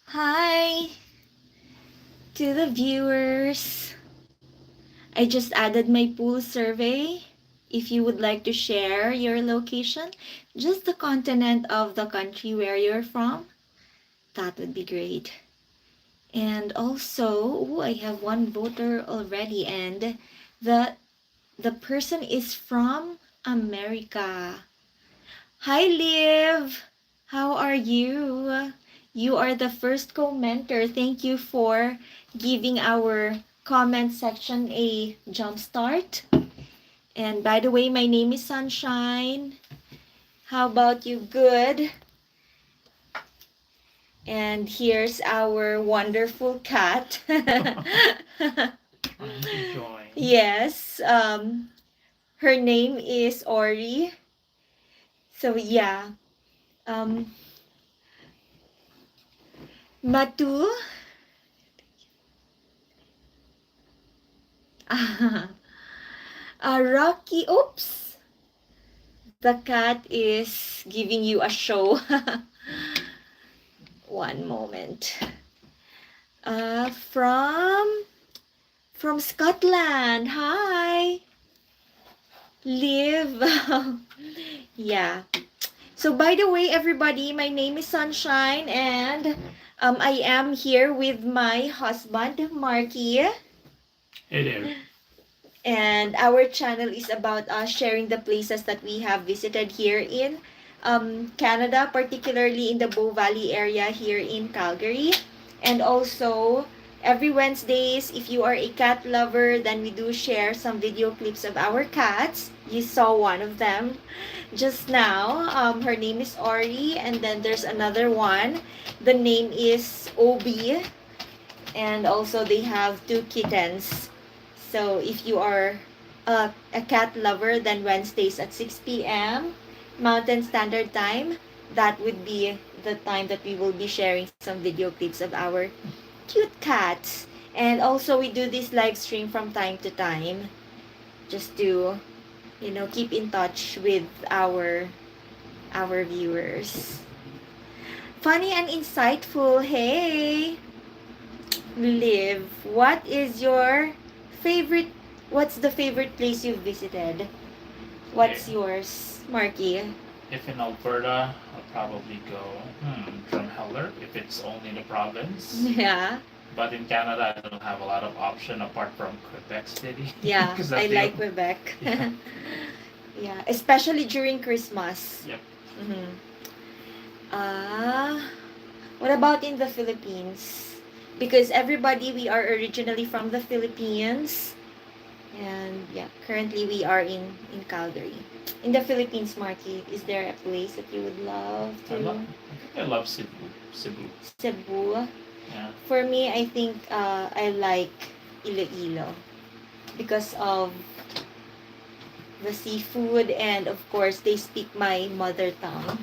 Hi to the viewers. I just added my pool survey. If you would like to share your location, just the continent of the country where you're from, that would be great. And also, I have one voter already, and the the person is from America. Hi, Liv. How are you? You are the first commenter. Thank you for giving our comment section a jump start. And by the way, my name is Sunshine. How about you? Good. And here's our wonderful cat. Yes. Her name is Ori. So yeah. Um, Matu. Rocky. Oops. The cat is giving you a show. One moment. Uh, from from Scotland. Hi. Live. Yeah. So by the way, everybody, my name is Sunshine, and I am here with my husband, Marky. Hey there. And our channel is about us sharing the places that we have visited here in Canada, particularly in the Bow Valley area here in Calgary. And also, every Wednesdays, if you are a cat lover, then we do share some video clips of our cats. You saw one of them just now. Her name is Ori, and then there's another one. The name is Obi, and also they have two kittens. So if you are a cat lover, then Wednesdays at 6 p.m. Mountain Standard Time, that would be the time that we will be sharing some video clips of our cute cats. And also we do this live stream from time to time just to, keep in touch with our viewers. Funny and insightful. Hey, Liv, favorite what's the favorite place you've visited? What's yours, Marky? If in Alberta, I'll probably go Drumheller if it's only the province. Yeah. But in Canada, I don't have a lot of option apart from Quebec City. Yeah, 'Cause I that's the like only- Quebec. Yeah. Yeah, especially during Christmas. Yep. Mm-hmm. What about in the Philippines? Because everybody, we are originally from the Philippines. And yeah, currently we are in Calgary. In the Philippines, Marky, is there a place that you would love to? I think I love Cebu. Cebu. Yeah. For me, I think I like Iloilo because of the seafood, and of course they speak my mother tongue.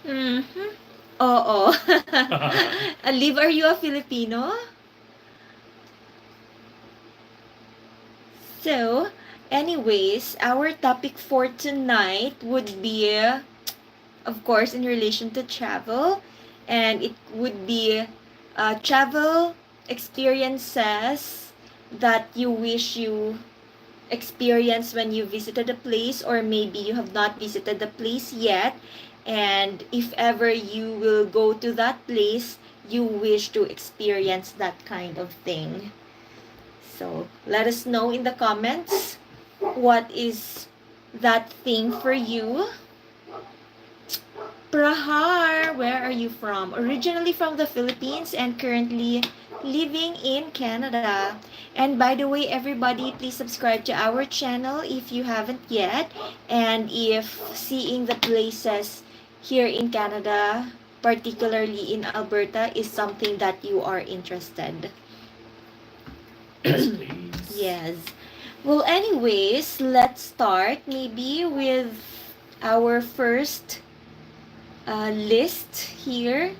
Mm-hmm. Oo. Liv, are you a Filipino? So, anyways, our topic for tonight would be, of course, in relation to travel, and it would be travel experiences that you wish you experience when you visited a place, or maybe you have not visited the place yet, and if ever you will go to that place, you wish to experience that kind of thing. So let us know in the comments what is that thing for you. Prahar, where are you from? Originally from the Philippines and currently living in Canada. And by the way, everybody, please subscribe to our channel if you haven't yet. And if seeing the places here in Canada, particularly in Alberta, is something that you are interested. Yes, please. Yes. Well, anyways, let's start maybe with our first list here.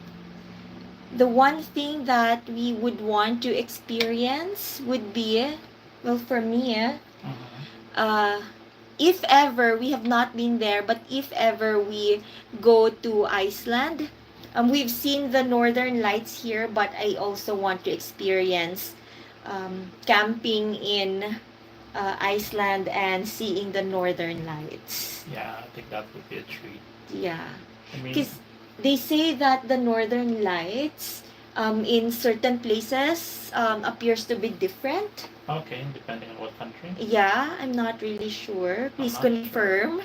The one thing that we would want to experience would be, well, for me, Mhm. uh, if ever we have not been there, but if ever we go to Iceland, we've seen the northern lights here, but I also want to experience camping in Iceland and seeing the northern lights. Yeah, I think that would be a treat. Yeah, I mean, because they say that the northern lights in certain places appears to be different. okay, depending on what country. Yeah, I'm not really sure. Please not confirm.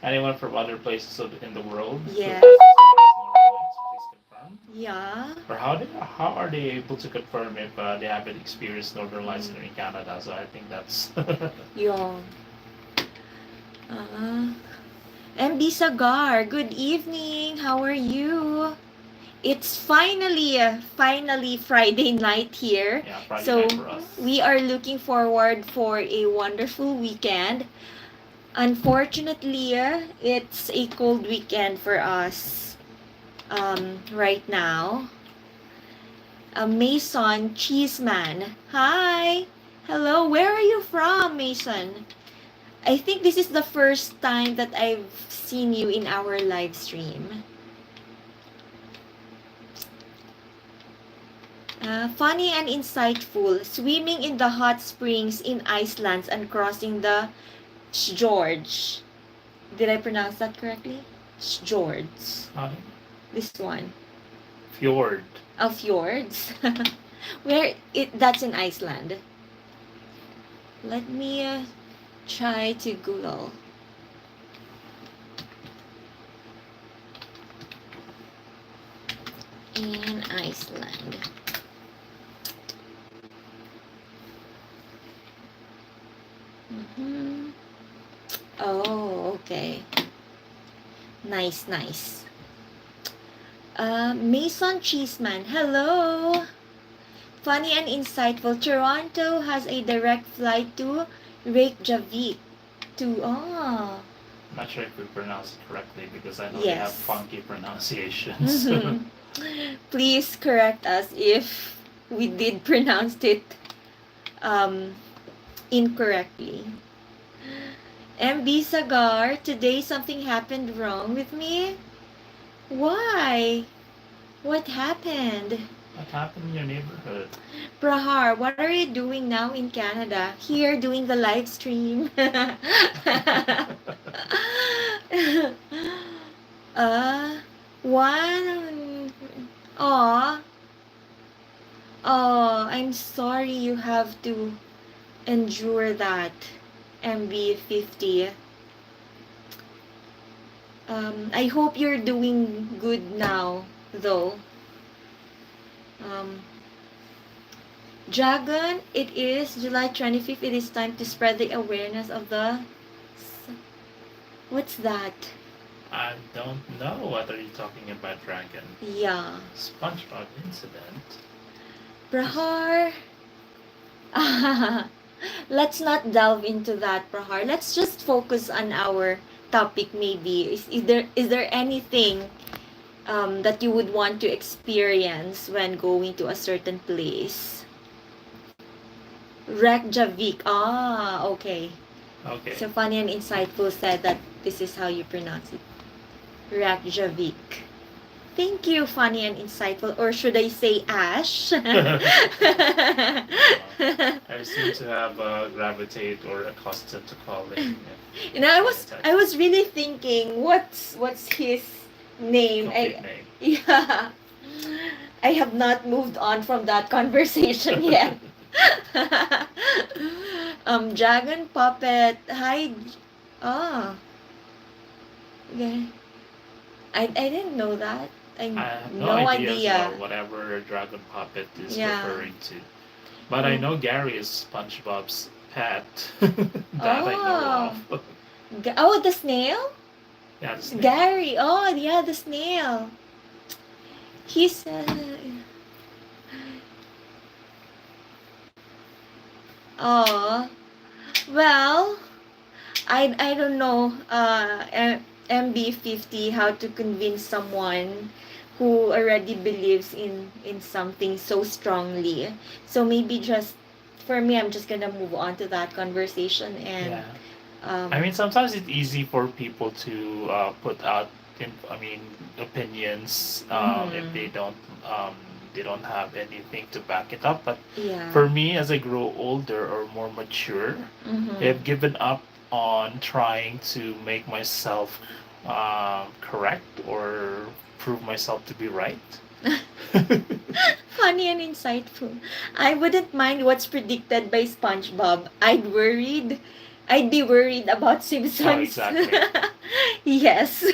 Anyone from other places in the world who Yes. has experienced Northern Lights, please confirm. Yeah. Or how are they able to confirm if they haven't experienced Northern Lights in Canada? So I think that's Yeah. MB Sagar, good evening. How are you? It's finally Friday night here. yeah, Friday So night for us. we are looking forward for a wonderful weekend. Unfortunately, it's a cold weekend for us right now. Mason Cheeseman. Hi. Hello. Where are you from, Mason? I think this is the first time that I've seen you in our live stream. Funny and insightful. Swimming in the hot springs in Iceland and crossing the Fjords. Did I pronounce that correctly? Fjords. This one. Fjord. Oh, fjords. That's in Iceland. Let me try to Google. In Iceland. Oh, okay. Nice. Mason Cheeseman, hello. Funny and insightful. Toronto has a direct flight to Reykjavik. I'm not sure if we pronounce it correctly because I know they have Yes. funky pronunciations. Please correct us if we did pronounce it incorrectly. MB Sagar, today something happened wrong with me. Why? What happened? What happened in your neighborhood? Prahar, what are you doing now in Canada? Here doing the live stream. One. Aw. Oh, I'm sorry you have to endure that. MB50. I hope you're doing good now, though. Dragon, it is July 25th. It is time to spread the awareness of the... What's that? I don't know what are you talking about, Dragon. Yeah. SpongeBob incident. Prahar. Let's not delve into that, Prahar. Let's just focus on our topic maybe. Is there anything that you would want to experience when going to a certain place? Reykjavik. Okay. Okay. So Funny and Insightful said that this is how you pronounce it. Reykjavik. Thank you, Funny and Insightful. Or should I say Ash? I seem to have gravitate or accustomed to calling. You know, I was really thinking, what's his name? Complete name. Yeah. I have not moved on from that conversation yet. Dragon Puppet. Hi. Okay. I didn't know that. I have no idea. As well, whatever Dragon Puppet is referring to. But I know Gary is SpongeBob's pet. That I know of. Oh, the snail? Yeah, the snail. Gary. Oh, yeah, the snail. He's... well, I don't know, MB50, how to convince someone who already believes in something so strongly. So maybe just, for me, I'm just gonna move on to that conversation and I mean, sometimes it's easy for people to put out, opinions if they don't have anything to back it up. But yeah. for me, as I grow older or more mature, I've given up on trying to make myself correct or prove myself to be right. Funny and insightful. I wouldn't mind what's predicted by SpongeBob. I'd be worried about Simpsons. Oh, exactly. Yes.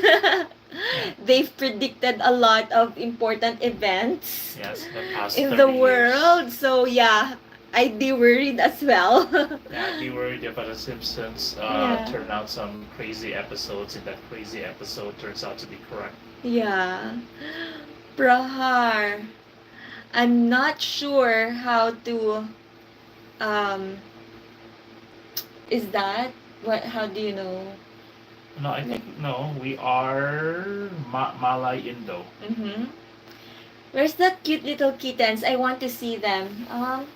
They've predicted a lot of important events Yes, the past in 30 the years. world. So yeah, I'd be worried as well. Yeah, I'd be worried if The Simpsons Yeah. turn out some crazy episodes and that crazy episode turns out to be correct. Yeah. Prahar. I'm not sure how to um is that what how do you know? No, I think no. We are Malay Indo. Mhm. Where's that cute little kittens? I want to see them. Oh,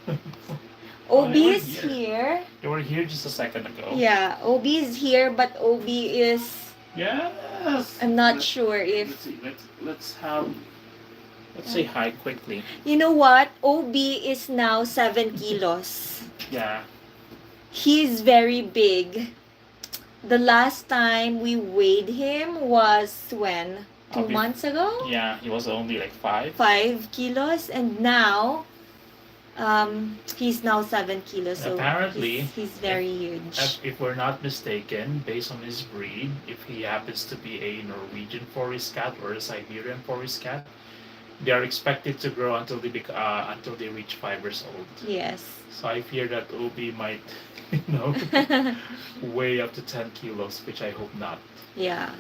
Obi they were is here. here. They were here just a second ago. Yeah, Obi is here, but Obi is Yes. I'm not sure if Let's see. Let's say hi quickly. you know what? Obi is now 7 kilos. Yeah. He's very big. The last time we weighed him was when? 2 Obi- months ago? Yeah, he was only like 5. 5 kilos, and now he's now 7 kilos. So Apparently, he's very huge. If we're not mistaken, based on his breed, if he happens to be a Norwegian forest cat or a Siberian forest cat, they are expected to grow until they reach 5 years old. Yes. So I fear that Obi might, weigh up to 10 kilos, which I hope not. Yeah.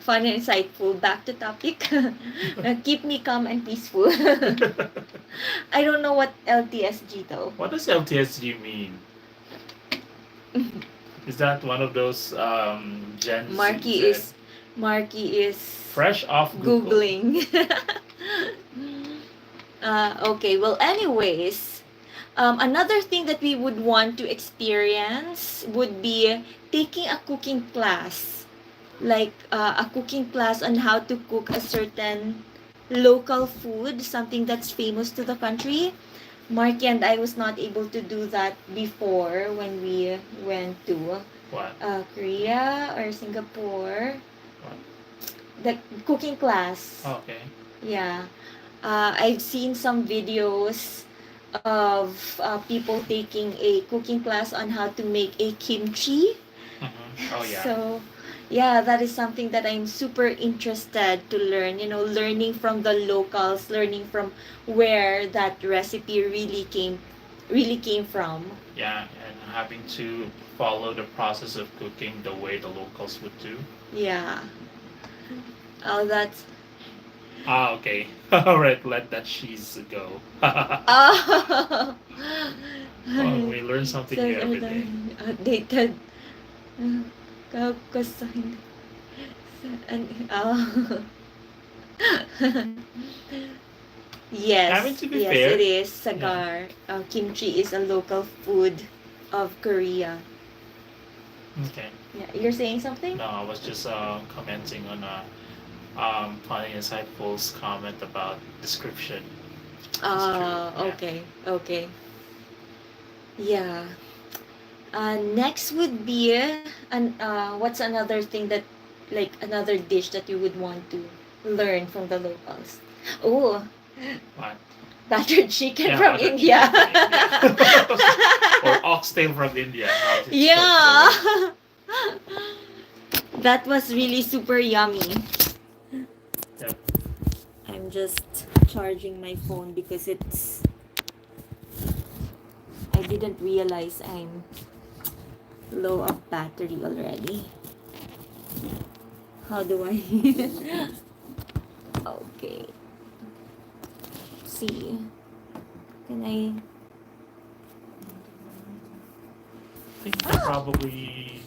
Fun and insightful. Back to topic. Keep me calm and peaceful. I don't know what LTSG though. What does LTSG mean? Is that one of those Gen Z? Marky is fresh off Google. Googling. Okay, well anyways, another thing that we would want to experience would be taking a cooking class. Like a cooking class on how to cook a certain local food, something that's famous to the country. Marky and I was not able to do that before when we went to What? Korea or Singapore. What? The cooking class. Oh, okay. Yeah. I've seen some videos of people taking a cooking class on how to make a kimchi. Mm-hmm. Oh, yeah. So, yeah, that is something that I'm super interested to learn. Learning from the locals, learning from where that recipe really came from. Yeah, and having to follow the process of cooking the way the locals would do. Yeah. Oh, that's. Okay. All right, let that cheese go. Oh. Well, we learn something new every day. Updated. Kasi yes. I mean, to be yes, fair, it is. Sagar. Kimchi is a local food of Korea. Okay. Yeah, you're saying something? No, I was just commenting on funny insightful's comment about description. Okay. Okay. Yeah. Next would be what's another thing that like another dish that you would want to learn from the locals? Oh, What? battered chicken Yeah, from battered India. chicken from India. Or oxtail from India. how it's Yeah. called. That was really super yummy. Yep. I'm just charging my phone because I didn't realize I'm low of battery already. How do I okay, see, can I think you can probably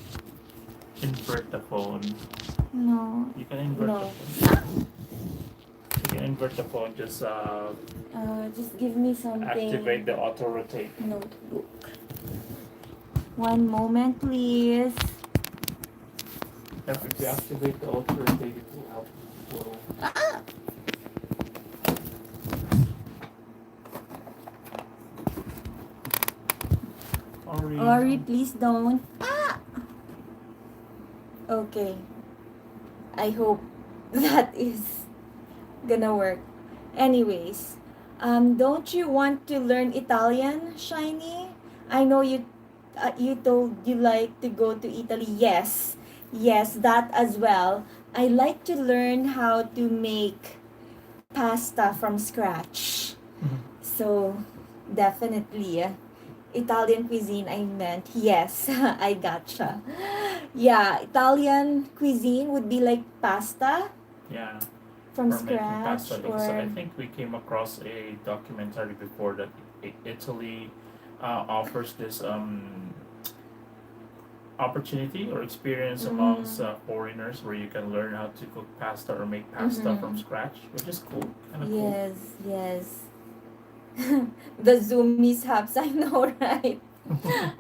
invert the phone. no You can invert no the phone. You can invert the phone, just just give me something. activate the auto rotate. Notebook. One moment, please. If you activate the alter rotate, it will help you grow. Ori, please don't. Okay. I hope that is gonna work. Anyways, don't you want to learn Italian, Shiny? I know you told you like to go to Italy. Yes, yes, that as well. I like to learn how to make pasta from scratch. Mhm. So, definitely, Italian cuisine, I meant. Yes, I gotcha. Yeah, Italian cuisine would be like pasta Yeah, from for making pasta. scratch So or I think we came across a documentary before that Italy offers this opportunity or experience amongst foreigners where you can learn how to cook pasta or make pasta from scratch, which is cool, kind of cool. yes, yes. The Zoom mishaps, I know, right?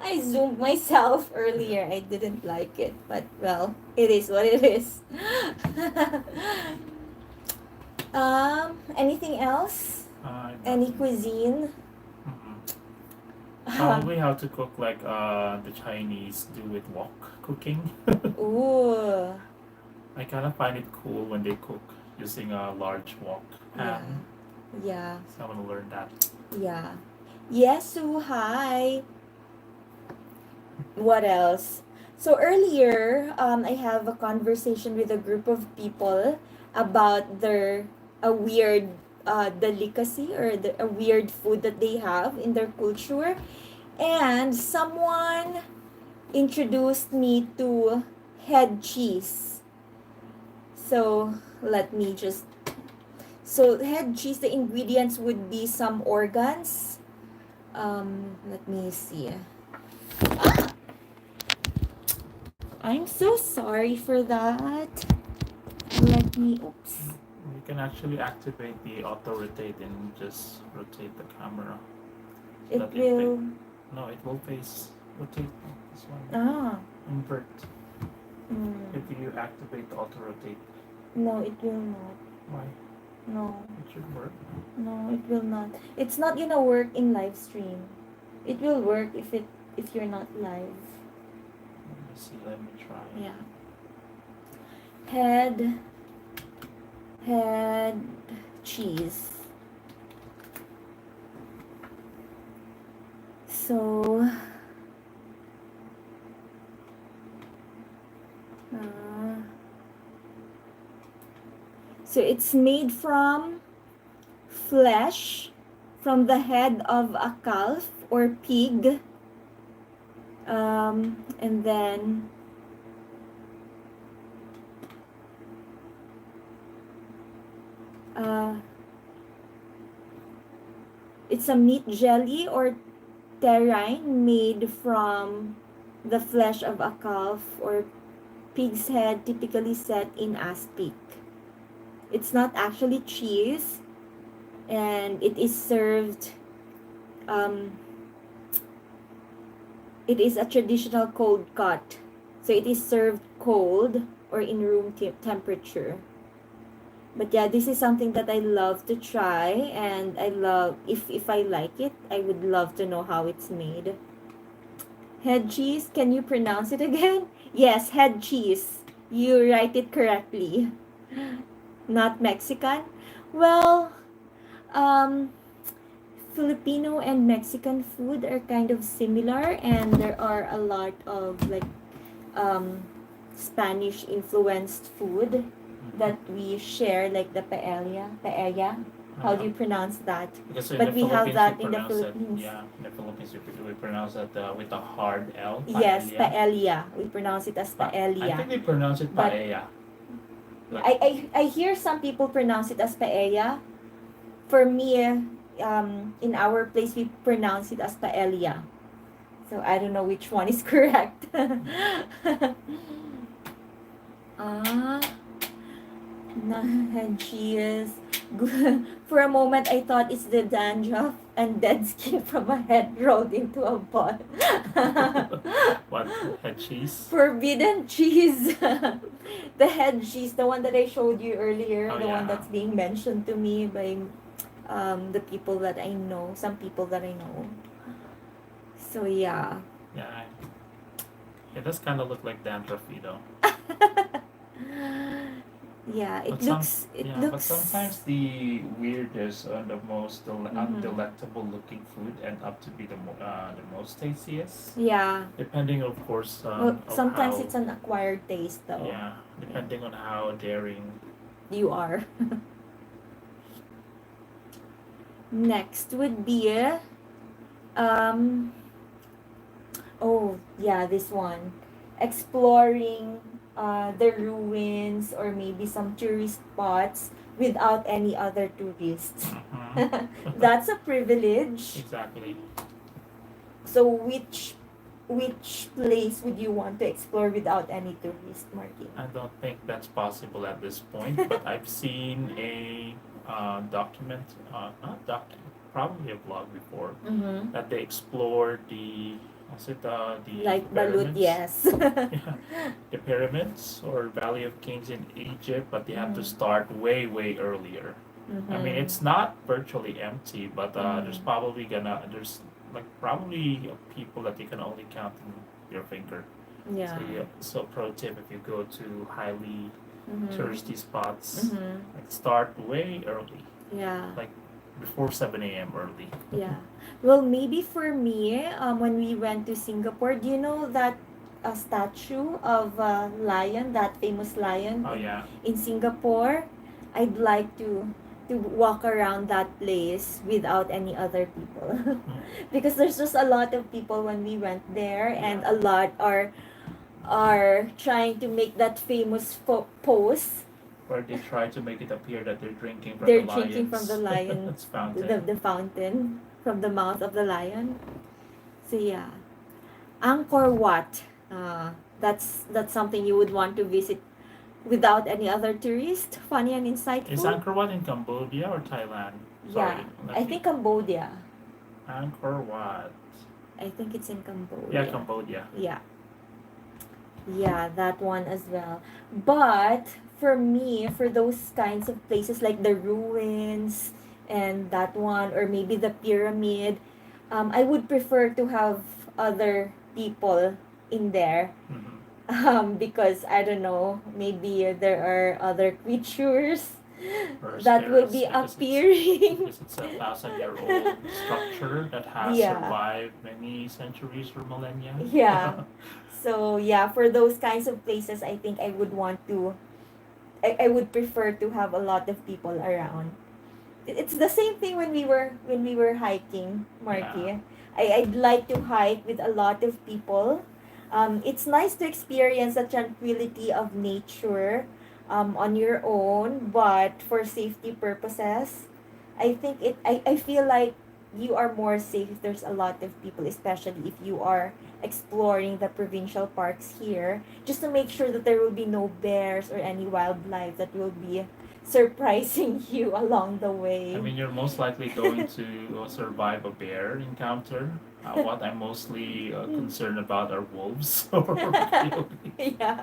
I zoomed myself earlier. I didn't like it, but well, it is what it is. Anything else? Any Nothing. cuisine? Probably how to cook like the Chinese do with wok cooking. Ooh, I kind of find it cool when they cook using a large wok yeah, pan. yeah, So I want to learn that. yeah. Yesu, hi. What else? So earlier, I have a conversation with a group of people about their a weird delicacy or a weird food that they have in their culture, and someone introduced me to head cheese. So let me just so head cheese. The ingredients would be some organs. Let me see. I'm so sorry for that. Let me, oops. You can actually activate the auto rotate and just rotate the camera. So It that will, no, it will face rotate this one. Invert. mm, If you activate the auto rotate, no, it will not. why? No, It should work. no, it will not. It's not gonna work in live stream. It will work if you're not live. Let me see. Let me try. Yeah. Head cheese. So uh, so it's made from flesh from the head of a calf or pig, and then uh, it's a meat jelly or terrine made from the flesh of a calf or pig's head, typically set in aspic. It's not actually cheese, and it is served. Um, it is a traditional cold cut, so it is served cold or in room temperature. But yeah, this is something that I love to try, and I love if I like it, I would love to know how it's made. Head cheese, can you pronounce it again? Yes, head cheese. You write it correctly. Not Mexican. Well, um, Filipino and Mexican food are kind of similar, and there are a lot of like um, Spanish influenced food that we share, like the paella. How do you pronounce that? Because in But the we have Philippines, that we in the pronounce Philippines. it. Yeah, in the Philippines, we pronounce that with a hard L. Yes, Paella. paella. We pronounce it as I think paella. they pronounce it But- paella. I hear some people pronounce it as paella. For me, in our place, we pronounce it as paella. So I don't know which one is correct. Ah, and she is good. For a moment, I thought it's the dandruff and dead skin from a head rolled into a ball. head cheese. Forbidden cheese. The head cheese, the one that I showed you earlier, Oh the one yeah. that's being mentioned to me by the people that I know, some people that I know. So yeah. Yeah. It does kind of look like dandruffy though. Yeah, it But some, looks it yeah, but looks sometimes the weirdest and the most mm-hmm. undelectable looking food end up to be the most tastiest. Yeah. Depending, of course, Well, of sometimes how, it's an acquired taste though. yeah, Yeah. depending on how daring. You are. Next would be um oh yeah, this one. Exploring the ruins or maybe some tourist spots without any other tourists. Mm-hmm. That's a privilege. Exactly. So which place would you want to explore without any tourist, Marky? I don't think that's possible at this point, but I've seen a document, not document, probably a blog before, Mm-hmm. that they explored was it the Like Balut, pyramids? yes. Yeah, the pyramids or Valley of Kings in Egypt, but they have to Mm-hmm. start way, way earlier. I mean, Mm-hmm. it's not virtually empty, but Mm-hmm. there's like probably people that you can only count in your finger. So Yeah. yeah, so pro tip if you go to highly Mm-hmm. touristy spots, Mm-hmm. like start way early, Yeah. like before 7 a.m. early. Yeah. Well, maybe for me, when we went to Singapore, do you know that a statue of a lion, that famous lion Oh yeah. in Singapore? I'd like to walk around that place without any other people. Mm. Because there's just a lot of people when we went there, and Yeah. a lot are trying to make that famous pose. Where they try to make it appear that they're drinking from the They're drinking from the lion's lion, its fountain. the fountain from the mouth of the lion. So yeah, Angkor Wat. That's something you would want to visit without any other tourist. Funny and Is insightful. Angkor Wat in Cambodia or Thailand? Yeah, Sorry, let I me. think Cambodia. Angkor Wat. I think it's in Yeah, Cambodia. Cambodia. Yeah, yeah, that one as well. But for me, for those kinds of places like the ruins and that one, or maybe the pyramid, I would prefer to have other people in there. Mm-hmm. Because I don't know, maybe there are other creatures Or that will spirits be appearing. because it's a 1,000-year-old structure that has Yeah, survived many centuries or millennia. yeah. So yeah, for those kinds of places, I think I would want to. I would prefer to have a lot of people around. It's the same thing when we were hiking, Yeah. Marky. I'd like to hike with a lot of people. It's nice to experience the tranquility of nature on your own, but for safety purposes, I feel like you are more safe if there's a lot of people, especially if you are exploring the provincial parks here, just to make sure that there will be no bears or any wildlife that will be surprising you along the I way. mean, you're most likely going to survive a bear encounter. What I'm mostly concerned about are wolves or coyotes. Yeah.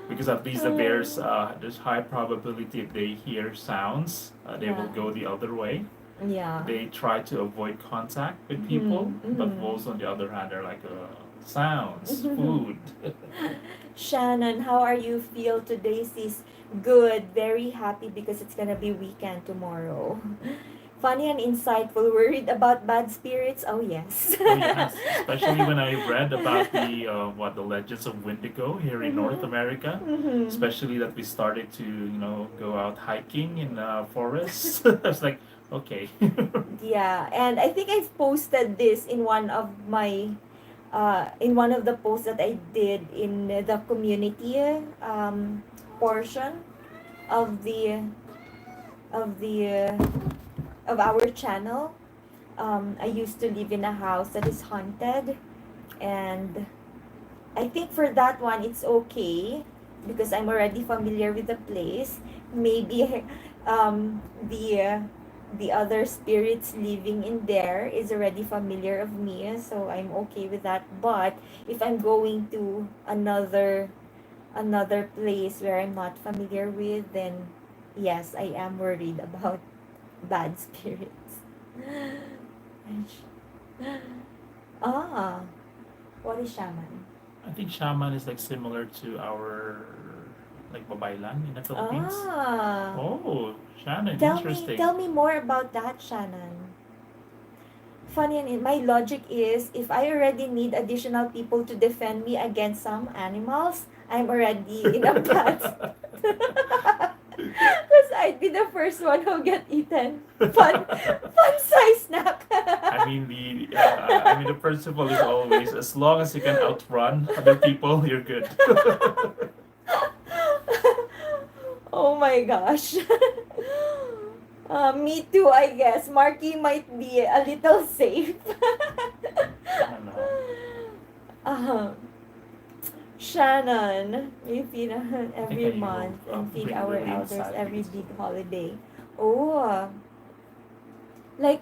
Because at least the bears, there's high probability if they hear sounds, they will Yeah. go the other way. Yeah. They try to avoid contact with people, Mm-hmm. but Mm-hmm. wolves, on the other hand, are like sounds, food. Shannon, how are you feel today? Sis, good, very happy because it's gonna be weekend tomorrow. Funny and insightful. Worried about bad spirits? Oh yes. Oh yes, especially when I read about the legends of Wendigo here in North Mm-hmm. America. Mm-hmm. Especially that we started to go out hiking in forests. I was like, okay. Yeah, and I think I've posted this in one of the posts that I did in the community portion of the of our channel. I used to live in a house that is haunted, and I think for that one it's okay because I'm already familiar with the place. Maybe the the other spirits living in there is already familiar of me, so I'm okay with that. But if I'm going to another place where I'm not familiar with, then yes, I am worried about bad spirits. Ah, what is shaman? I think shaman is like similar to our like babaylan in the Philippines. Ah, Oh, Shannon, tell me interesting. tell me more about that, Shannon. Funny, and my logic is if I already need additional people to defend me against some animals, I'm already in a bad spot. Because I'd be the first one who get eaten. Fun size snack. I mean the principle is always as long as you can outrun other people, you're good. Oh my gosh. Me too, I guess. Marky might be a little safe. I don't know. um, Shannon, we feed I think every I will month and feed bring our Lily elders inside every because big holiday. Oh, like,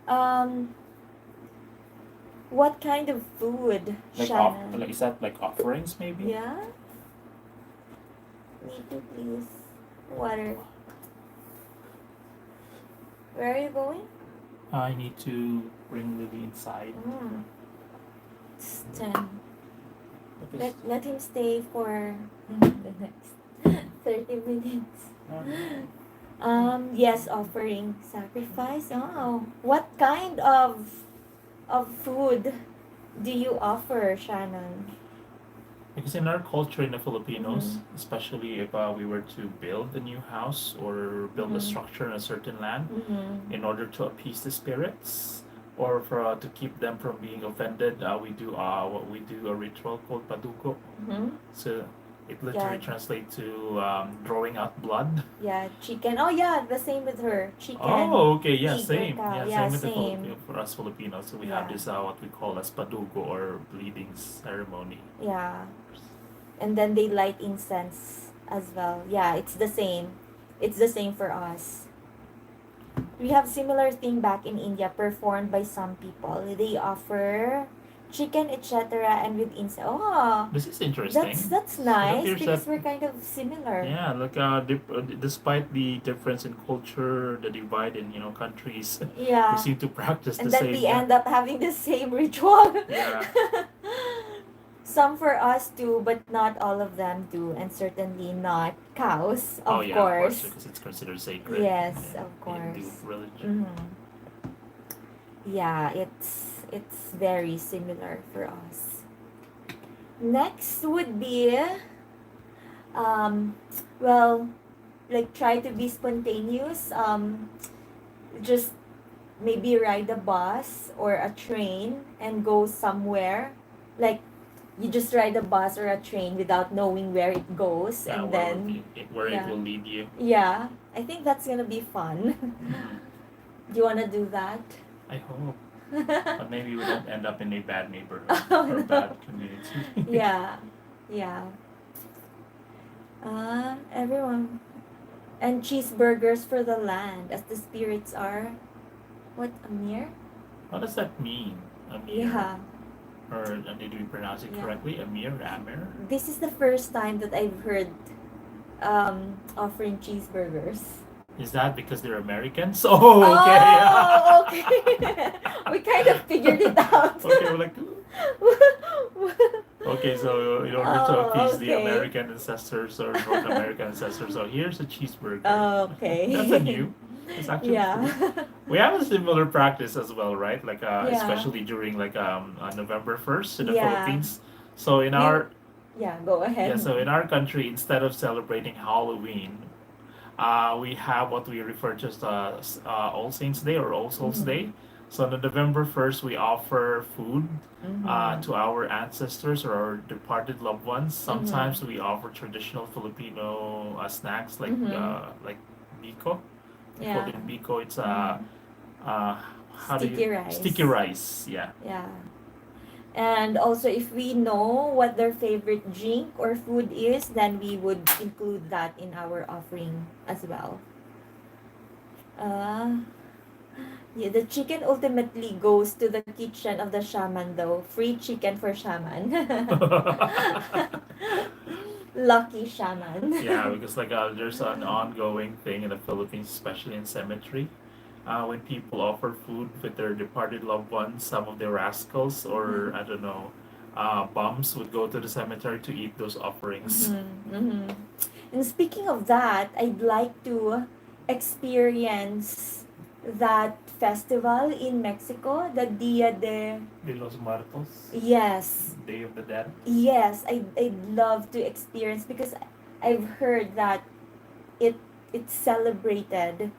um, what kind of food, like Shannon? is that like offerings maybe? Yeah? Me too, please. Water. Where are you going? I need to bring Lily inside. Mm. It's 10. Because Let him stay for the next 30 minutes. Yes, offering sacrifice. Oh, what kind of food do you offer, Shannon? Because in our culture in the Filipinos, Mm-hmm. especially if we were to build a new house or build a Mm-hmm. structure in a certain land, Mm-hmm. in order to appease the spirits or for to keep them from being offended, we do a ritual called padugo. Mm-hmm. So it Yeah, literally translates to drawing out blood. yeah, chicken. Oh yeah, the same with her. Chicken, Oh, okay, yeah, pig or same. cow. Yeah, Yeah, same with the same. For us Filipinos. So we have Yeah, this what we call as padugo or bleeding ceremony. yeah. And then they light incense as well. Yeah, it's the same. It's the same for us. We have similar thing back in India performed by some people. They offer chicken, etc., and with incense. Oh, This is that's interesting. that's It nice appears that because we're kind of similar. yeah, like despite the difference in culture, the divide in countries, we Yeah, seem to practice the and then same. we Yeah, end up having the same ritual. yeah. Some for us do, but not all of them do, and certainly not cows, Oh of yeah, of course, course. because it's considered sacred Yes, in of Hindu course. religion. Mm-hmm. Yeah, it's very similar for us. Next would be um well, like try to be spontaneous. Just maybe ride a bus or a train and go somewhere. Like you just ride a bus or a train without knowing where it goes, Yeah, and then where it yeah. will lead you. Yeah, I think that's gonna be fun. Mhm. Do you wanna do that? I hope, but maybe we don't end up in a bad neighborhood Oh or a no. bad community. Yeah, yeah. Everyone. And cheeseburgers for the land, as the spirits are. What, Amir? What does that mean, Amir? Yeah, Or did we pronounce it yeah. correctly? Amir? This is the first time that I've heard offering cheeseburgers. Is that because they're Americans? Oh, okay. Oh, okay. We kind of figured it out. Okay, we're like, okay, so in order to Oh, appease the okay. American ancestors or North American ancestors, so here's a cheeseburger. Okay. That's a new. It's actually Yeah. cool. We have a similar practice as well, right? Like Yeah. especially during like November 1st in the Yeah. Philippines. So in You, our yeah, go ahead. yeah, so in our country, instead of celebrating Halloween, we have what we refer to as All Saints Day or All Souls Day. Mhm. So on the November 1st, we offer food Mhm. to our ancestors or our departed loved ones. Sometimes Mhm. we offer traditional Filipino snacks Mhm. like biko. We call Yeah. it biko. It's Mhm. uh, how do Sticky you rice. sticky rice? Yeah. Yeah. And also, if we know what their favorite drink or food is, then we would include that in our offering as well. Uh, Yeah, the chicken ultimately goes to the kitchen of the shaman though. Free chicken for shaman. Lucky shaman. Yeah, because like there's an ongoing thing in the Philippines, especially in cemetery. When people offer food with their departed loved ones, some of the rascals or Mhm. I don't know, bums would go to the cemetery to eat those offerings. Mm-hmm. Mm-hmm. And speaking of that, I'd like to experience that festival in Mexico, the Dia de... De los Muertos, Yes, Day of the Dead. yes, I'd love to experience because I've heard that it it's celebrated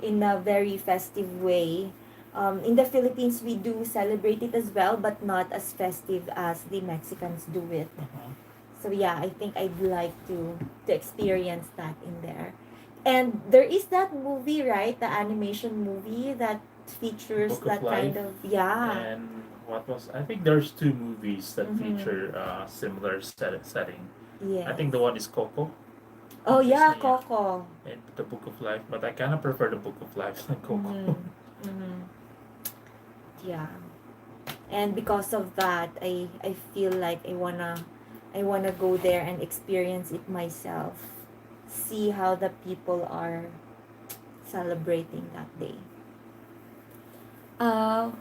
in a very festive way. In the Philippines, we do celebrate it as well, but not as festive as the Mexicans do it. Uh-huh. So yeah, I think I'd like to experience that in there. And there is that movie, right? The animation movie that features Book of that Life kind of, yeah. and what was I think there's two movies that Mm-hmm. feature similar setting. I Yes. think the one is Coco Oh in yeah, Disney, yeah, Coco. and the Book of Life, but I kind of prefer the Book of Life than Coco. Mm-hmm. Mm-hmm. Yeah. And because of that, I feel like I wanna go there and experience it myself. See how the people are celebrating that day. Uh,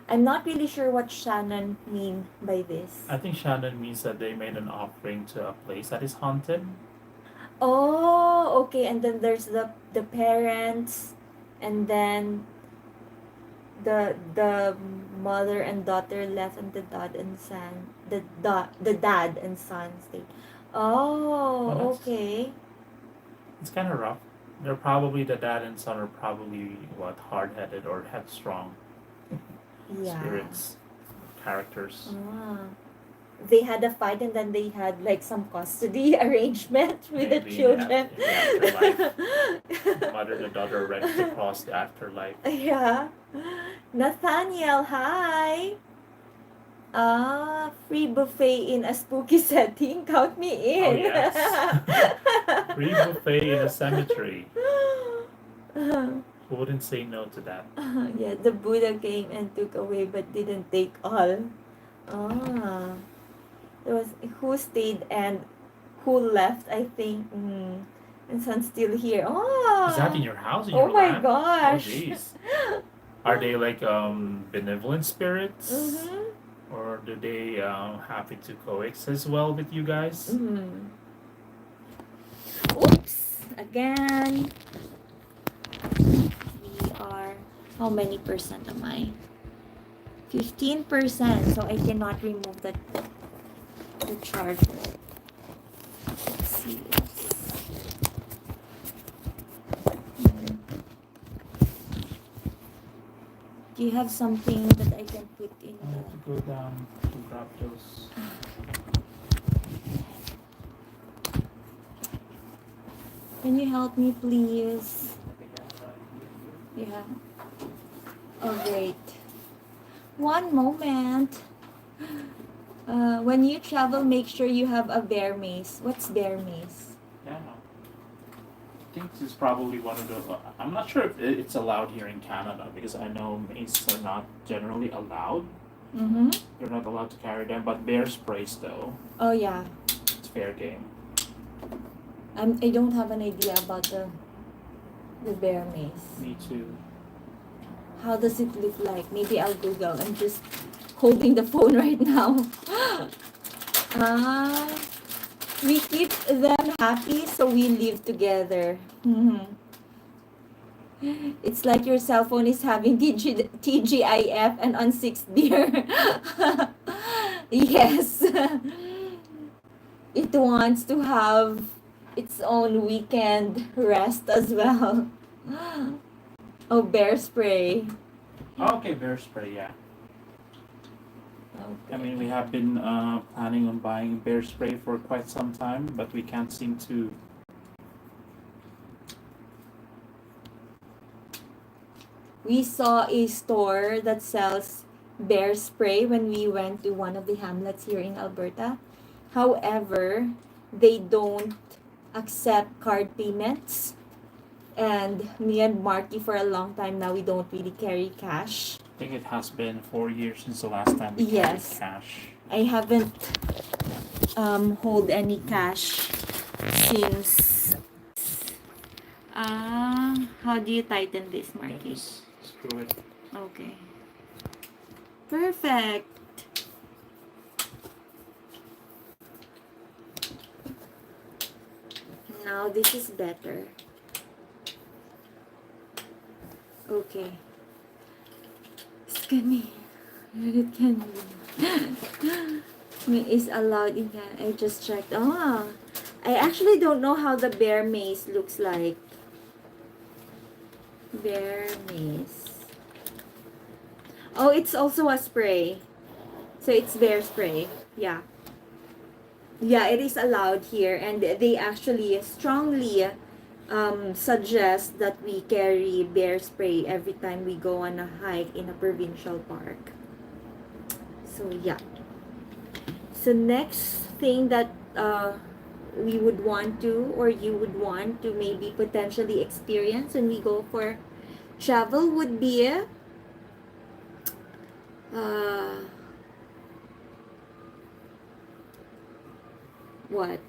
I'm not really sure what Shannon mean by this. I think Shannon means that they made an offering to a place that is haunted. Oh, okay. And then there's the parents, and then the mother and daughter left, and the dad and son stayed. Well, Oh, that's okay. it's kind of rough. They're probably the dad and son are probably what hard-headed or headstrong Yeah. spirits, characters. Ah. They had a fight and then they had like some custody arrangement with the Maybe in children. in the afterlife, the mother and the daughter are ready to cross the afterlife. Yeah. Nathaniel, hi. Ah, free buffet in a spooky setting. Count me Oh in. yes, free buffet in a cemetery. Who wouldn't say no to that? Yeah, the Buddha came and took away but didn't take all. Ah, there was who stayed and who left, I think. And son's still here. Is that in Oh, your house, in oh your my land? Oh gosh. jeez. Are they like benevolent spirits, Mm-hmm. or do they happy to coexist well with you guys? Mm-hmm. Oops. Again. We are, how many percent am I? 15%. So I cannot remove the charger. Let's see. Hmm. Do you have something that I can put in I have to the... go down to grab those. Can you help me, please? Yeah. Oh, great. One moment. When you travel, make sure you have a bear mace. What's bear mace? Yeah. I think this is probably one of the. I'm not sure if it's allowed here in Canada because I know maces are not generally allowed. Mm-hmm. You're not allowed to carry them, but bear sprays though, Oh, yeah. it's fair game. I don't have an idea about the bear mace. Me too. How does it look like? Maybe I'll Google. I'm just holding the phone right now. Ah, we keep them happy, so we live together. Mhm. It's like your cell phone is having TGIF and on sixth gear. Yes. It wants to have its own weekend rest as well. Oh, bear spray. Oh, okay, bear spray. Yeah. I mean, we Okay. have been planning on buying bear spray for quite some time, but we can't seem to. We saw a store that sells bear spray when we went to one of the hamlets here in Alberta. However, they don't accept card payments. And me and Marky, for a long time now, we don't really carry cash. I think it has been 4 years since the last time we carried Yes. cash. I haven't hold any cash since. How do you tighten this, Yeah, Marky? just screw it. Okay. Perfect. Now this is better. Okay. Skinny. It can is allowed in Canada. I just checked. I actually don't know how the bear mace looks like. Bear mace. Oh, it's also a spray. So it's bear spray. Yeah. Yeah, it is allowed here, and they actually strongly suggest that we carry bear spray every time we go on a hike in a provincial park. So yeah. So next thing that we would want to, or you would want to maybe potentially experience when we go for travel would be what?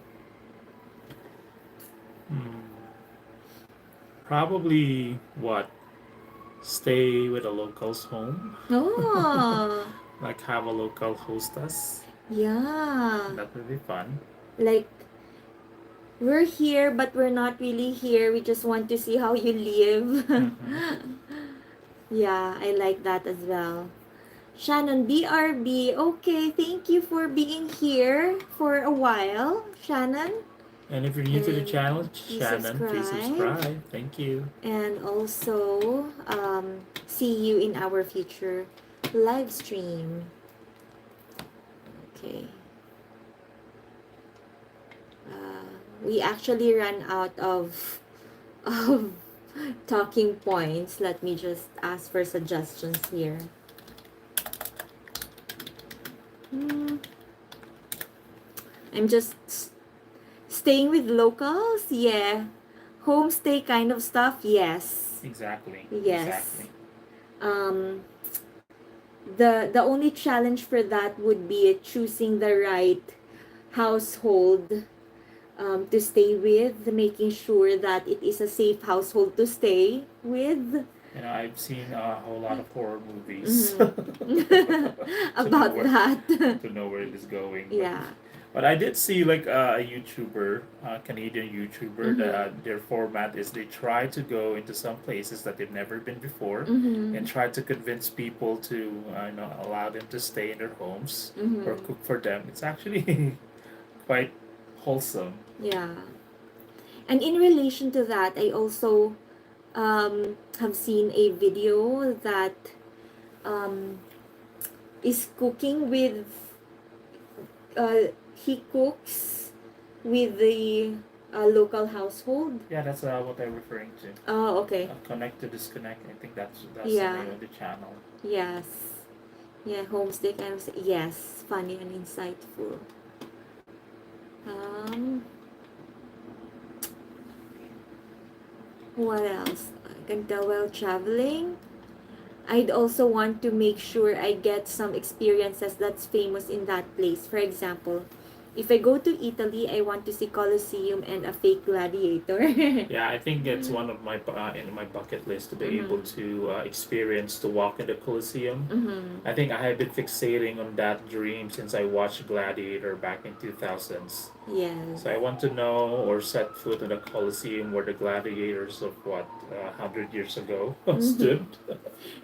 Probably what? Stay with a local's home. Oh, Like have a local hostess. yeah. That would be fun. Like, we're here, but we're not really here. We just want to see how you live. Yeah, I like that as well. Shannon, BRB. Okay, thank you for being here for a while, Shannon. And if you're new to the And channel, please Shannon, please subscribe. Thank you. And also, see you in our future live stream. Okay. We actually ran out of talking points. Let me just ask for suggestions here. I'm just staying with locals. Yeah. Homestay kind of stuff. Yes. Exactly. Yes. Exactly. The only challenge for that would be choosing the right household to stay with, making sure that it is a safe household to stay with. You know, I've seen a whole lot of horror movies About that. to know where it is going. Yeah. But I did see like a YouTuber, a Canadian YouTuber, that their format is they try to go into some places that they've never been before and try to convince people to allow them to stay in their homes or cook for them. It's actually quite wholesome. Yeah. And in relation to that, I also have seen a video that is cooking with he cooks with the local household. Yeah, that's what I'm referring to. Oh, okay. Connect to disconnect. I think that's Yeah. the name of the channel. Yes. Yeah, homestay kind of. Yes, funny and insightful. What else? I can tell while traveling. I'd also want to make sure I get some experiences that's famous in that place. For example, if I go to Italy, I want to see Colosseum and a fake gladiator. Yeah, I think it's one of my in my bucket list to be able to experience to walk in the Colosseum. I think I have been fixating on that dream since I watched Gladiator back in 2000s. Yes. So I want to know or set foot in the Colosseum where the gladiators of 100 years ago stood.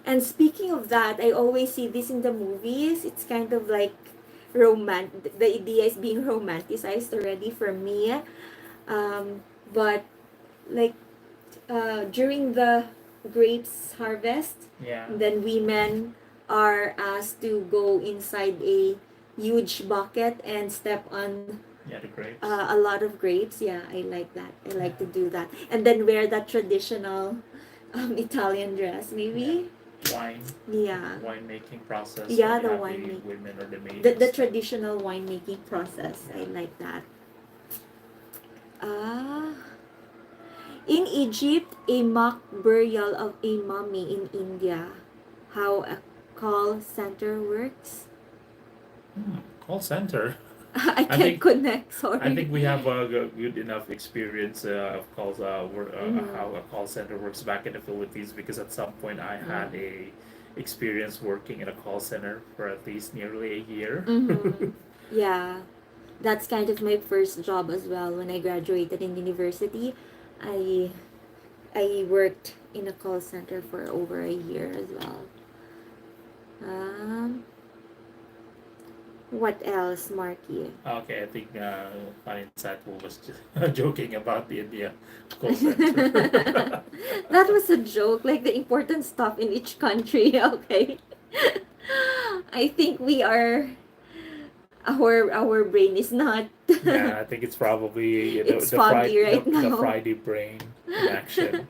And speaking of that, I always see this in the movies. It's kind of like the idea is being romanticized already for me. But like during the grapes harvest, Yeah. then women are asked to go inside a huge bucket and step on Yeah, the grapes. a lot of grapes. Yeah, I like that. I like to do that. And then wear that traditional Italian dress, maybe. Wine. Yeah. Winemaking process. Yeah, when you the have winemaking. women or the maids. The traditional winemaking process. I like that. In Egypt, a mock burial of a mummy in India. How a call center works? Call center. I I can't think connect, I sorry. think we have a good enough experience of calls Mm-hmm. how a call center works back in the Philippines because at some point I had a experience working in a call center for at least nearly a year. Mm-hmm. Yeah, that's kind of my first job as well. When I graduated in university, I I worked in a call center for over a year as well. Um, what else, Marky? Okay, I think Fun Insightful was just joking about the India call center. That was a joke, like the important stuff in each country, okay? I think we are our brain is not Yeah, I think it's probably it's foggy right the now. Friday brain in action.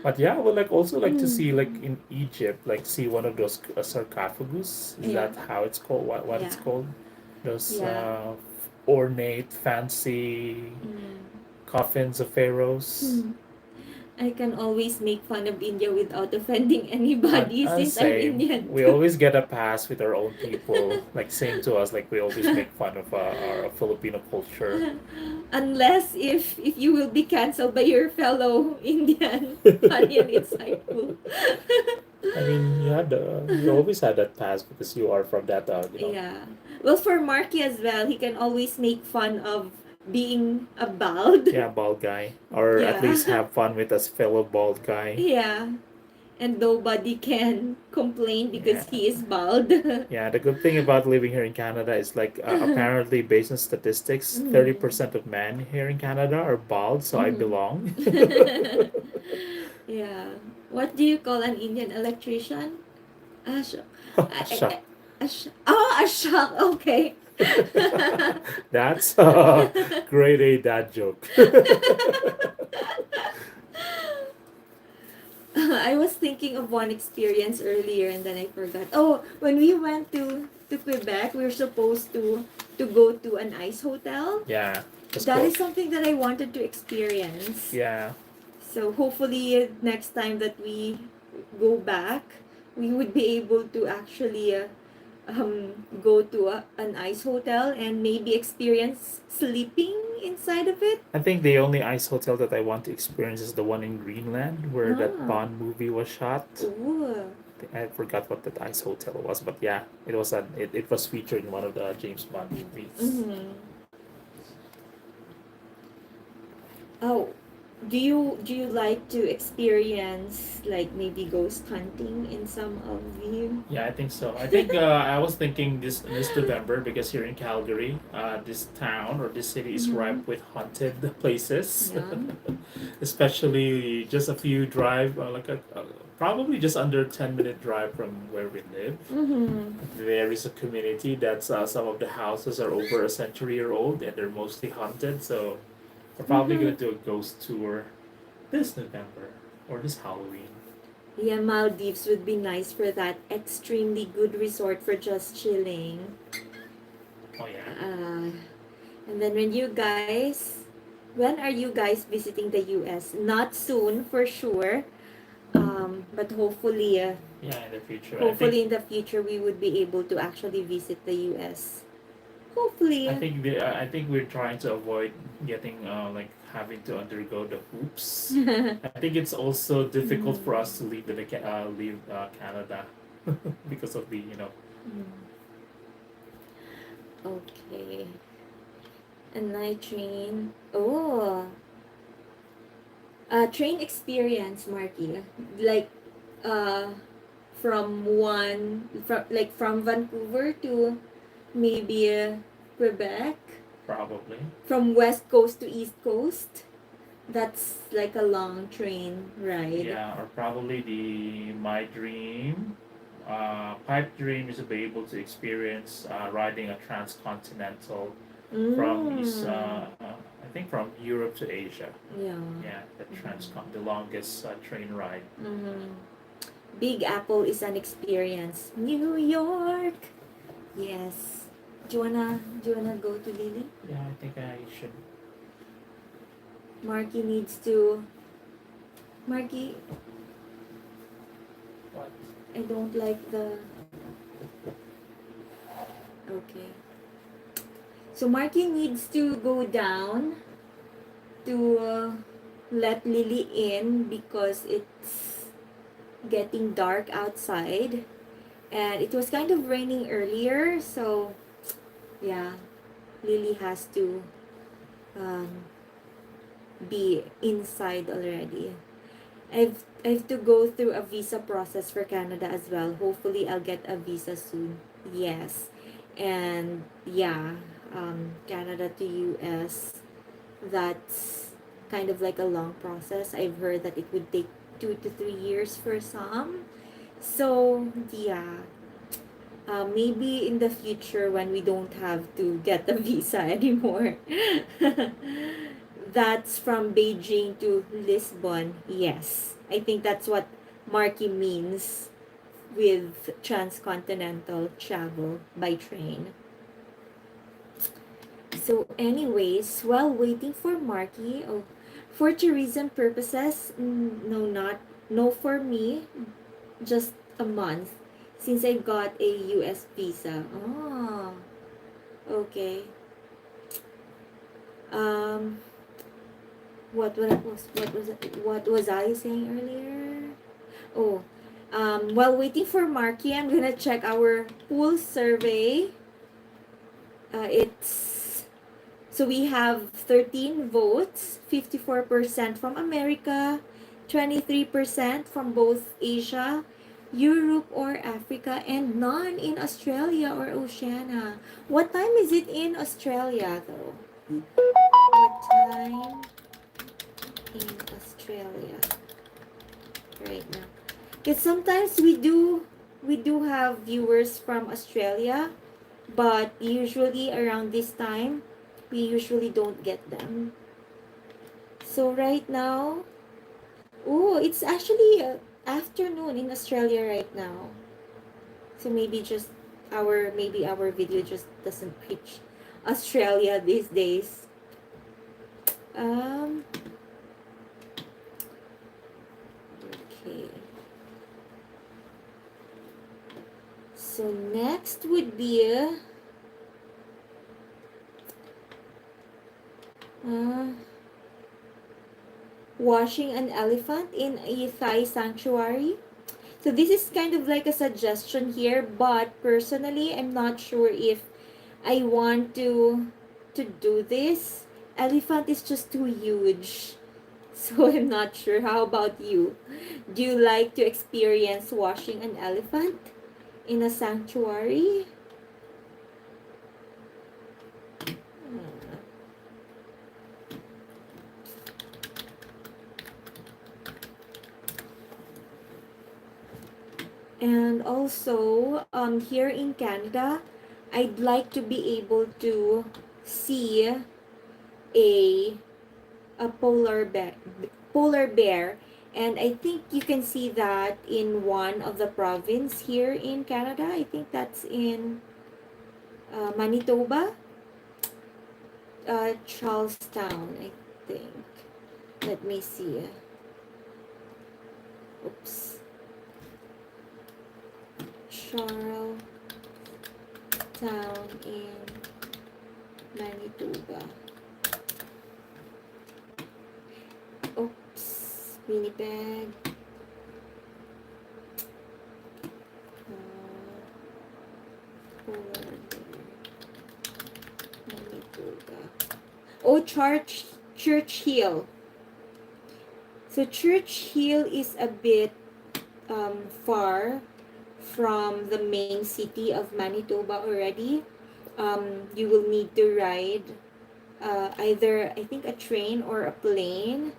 But yeah, I would like also like to see like Mm. in Egypt, like see one of those sarcophagus. Is Yeah, that how it's called? What it's yeah, called? Those yeah. ornate, fancy Mm. coffins of pharaohs. Hmm. I can always make fun of India without offending anybody since I'm Same. Indian We too. always get a pass with our own people. Like same to us. Like we always make fun of our Filipino culture. Unless if you will be cancelled by your fellow Indian funny and insightful. I mean, you always had that pass because you are from that Yeah. Well, for Marky as well, he can always make fun of being a bald. yeah, bald guy, or at least Yeah. have fun with us fellow bald guy. Yeah. And nobody can complain Yeah, because he is bald. yeah. The good thing about living here in Canada is like apparently based on statistics, thirty Mm. percent of men here in Canada are bald, so I Mhm. belong. Yeah. What do you call an Indian electrician? Ash. Shuck. Oh, a shock. Okay. That's a grade A dad joke. I was thinking of one experience earlier and then I forgot. Oh, when we went to Quebec, we were supposed to go to an ice hotel. Yeah, that's That cool. is something that I wanted to experience. Yeah, So hopefully next time that we go back, we would be able to actually go to an ice hotel and maybe experience sleeping inside of it. I think the only ice hotel that I want to experience is the one in Greenland where that Ah, Bond movie was shot. ooh. I forgot what that ice hotel was, but yeah, it was featured in one of the James Bond movies. Mm-hmm. Oh, do you like to experience like maybe ghost hunting in some of the Yeah, I think so. I think I was thinking this November because here in Calgary, this town or this city is mm-hmm. ripe with haunted places, Yeah. especially just a few drive like probably just under 10-minute drive from where we live. Mm-hmm. There is a community that's some of the houses are over a century-year old and they're mostly haunted. So we're probably Mm-hmm. going to do a ghost tour this November or this Halloween. Yeah, Maldives would be nice for that. Extremely good resort for just chilling. Oh yeah. And then when are you guys visiting the US? Not soon for sure. But Yeah, in the future. hopefully in the future we would be able to actually visit the US. Hopefully. I think we're trying to avoid getting like having to undergo the hoops. I think it's also difficult for us to leave Canada because of the Okay. A night train. Oh, train experience, Marky. Like, uh, from Vancouver to maybe Quebec. probably. From West Coast to East Coast. That's like a long train ride. Yeah, or probably the my dream, pipe dream is to be able to experience riding a transcontinental from Mm. I think from Europe to Asia. Yeah. Yeah, the longest train ride. Mm-hmm. Big Apple is an experience. New York. Yes. Do you wanna go to Lily? Yeah, I think I should. Marky needs to Marky, What? I don't like the... Okay. So Marky needs to go down to let Lily in because it's getting dark outside. And it was kind of raining earlier, so yeah, Lily has to um, be inside already. I've to go through a visa process for Canada as well. Hopefully I'll get a visa soon. Yes. And yeah, Canada to US, that's kind of like a long process. I've heard that it would take 2 to 3 years for some. So yeah, maybe in the future when we don't have to get a visa anymore. That's from Beijing to Lisbon. Yes. I think that's what Marky means with transcontinental travel by train. So, anyways, while waiting for Marky, oh, for tourism purposes, no for me, just a month since I got a US visa. Oh, okay. Um, what was I saying earlier? Oh, while waiting for Marky, I'm gonna check our pool survey. It's so we have 13 votes, 54% from America, 23% from both Asia, Europe or Africa, and none in Australia or Oceania. What time is it in Australia though? What time in Australia right now? Because sometimes we do have viewers from Australia, but usually around this time we usually don't get them. So right now, oh, it's actually afternoon in Australia right now. So maybe our video just doesn't reach Australia these days. Um okay. So next would be uh, washing an elephant in a Thai sanctuary. So this is kind of like a suggestion here, but personally, I'm not sure if I want to do this. Elephant is just too huge. So I'm not sure. How about you? Do you like to experience washing an elephant in a sanctuary? Hmm. And also, here in Canada, I'd like to be able to see a a polar bear, and I think you can see that in one of the province here in Canada. I think that's in Manitoba, Charlestown, I think. Let me see. Oops. Charlestown in Manitoba. Oops. Winnipeg. Polar bear. Manitoba. Oh, Churchill. So Churchill is a bit far from the main city of Manitoba already. You will need to ride either I think a train or a plane,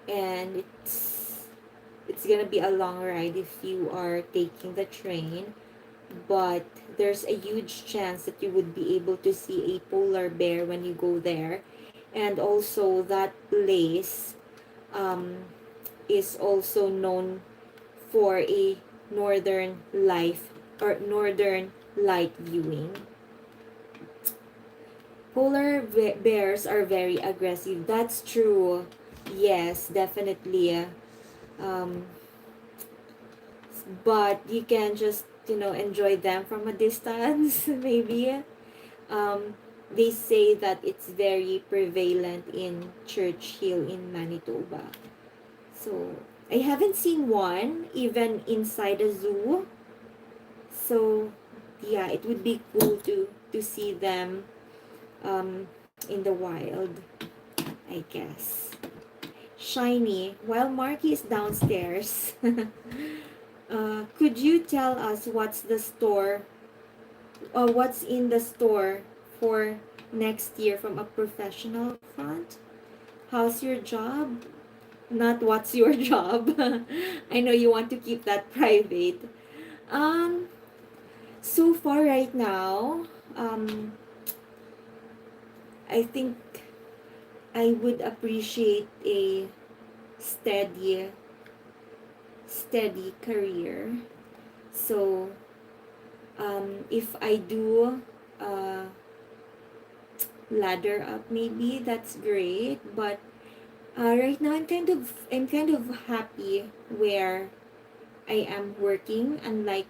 and it's gonna be a long ride if you are taking the train. But there's a huge chance that you would be able to see a polar bear when you go there, and also that place um, is also known for a northern life or northern light viewing. Bears are very aggressive. That's true. Yes, definitely. Um, but you can just, enjoy them from a distance, maybe. Um, they say that it's very prevalent in Churchill in Manitoba. So I haven't seen one even inside a zoo. So yeah, it would be cool to see them in the wild, I guess. Shiny, while Marky is downstairs. Could you tell us what's in the store for next year from a professional front? How's your job? Not what's your job. I know you want to keep that private. Um, so far right now, um, I think I would appreciate a steady, steady career. So, if I do ladder up, maybe that's great. But right now, I'm kind of happy where I am working, unlike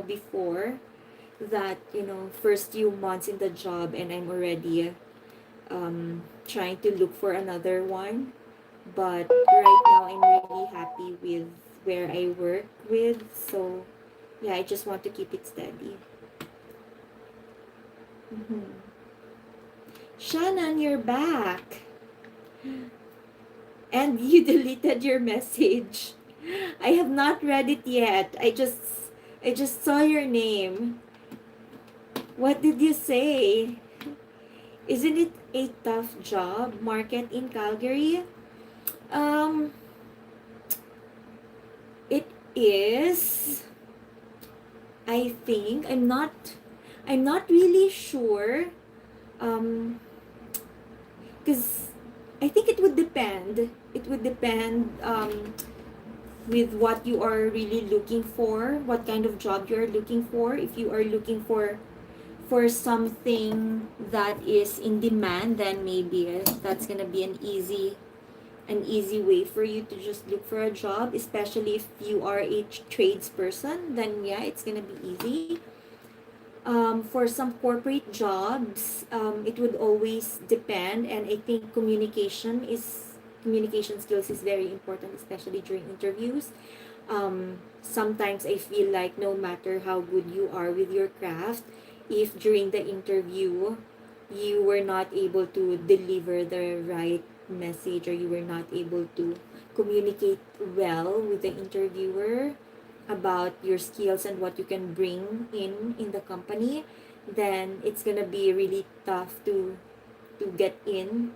before that first few months in the job and I'm already trying to look for another one. But right now, I'm really happy with where I work with. So yeah, I just want to keep it steady. Mm-hmm. Shannon, you're back. And you deleted your message. I have not read it yet. I just saw your name. What did you say? Isn't it a tough job market in Calgary? Um it is. I think I'm not really sure. Um cuz I think it would depend. It would depend with what you are really looking for, what kind of job you're looking for. If you are looking for something that is in demand, then maybe that's gonna be an easy way for you to just look for a job, especially if you are a tradesperson. Then yeah, it's gonna be easy. For some corporate jobs, it would always depend, and I think communication skills is very important, especially during interviews. Sometimes I feel like no matter how good you are with your craft, if during the interview you were not able to deliver the right message, or you were not able to communicate well with the interviewer about your skills and what you can bring in the company, then it's gonna be really tough to get in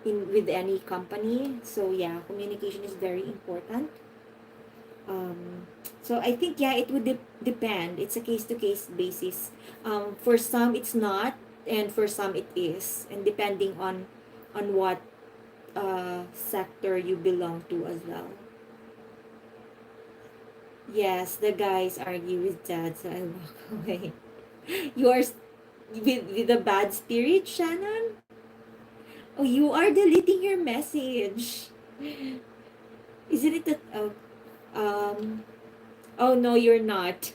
with any company. So yeah, communication is very important. So I think yeah, it would depend. It's a case to case basis. For some it's not, and for some it is, and depending on what sector you belong to as well. Yes, the guys argue with dad, so I walk away. You are with a bad spirit, Shannon? Oh, you are deleting your message. Isn't it that? Oh, um. Oh no, you're not.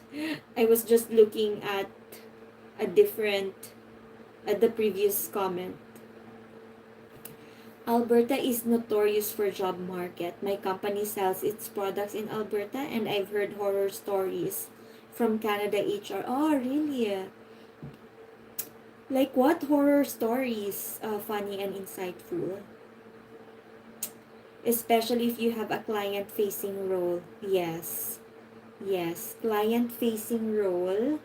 I was just looking a different at the previous comment. Alberta is notorious for job market. My company sells its products in Alberta, and I've heard horror stories from Canada HR. Oh, really? Like what horror stories? Funny and insightful. Especially if you have a client facing role. Yes. Yes. Client facing role.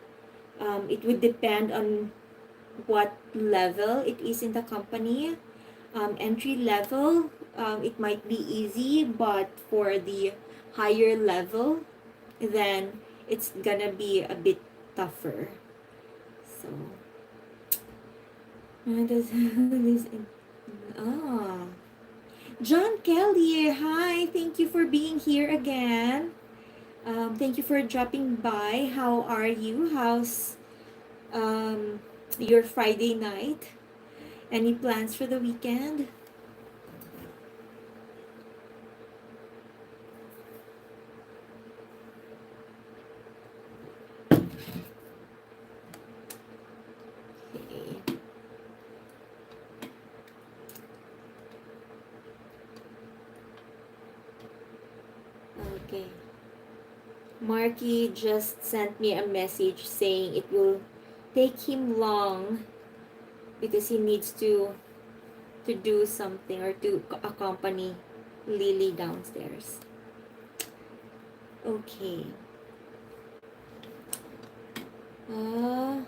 It would depend on what level it is in the company. Entry level, it might be easy, but for the higher level, then it's gonna be a bit tougher. So, ah, John Kelly, hi, thank you for being here again. Thank you for dropping by. How are you? How's um, your Friday night? Any plans for the weekend? Okay. Okay. Marky just sent me a message saying it will take him long because he needs to do something or to accompany Lily downstairs. Okay. Uh,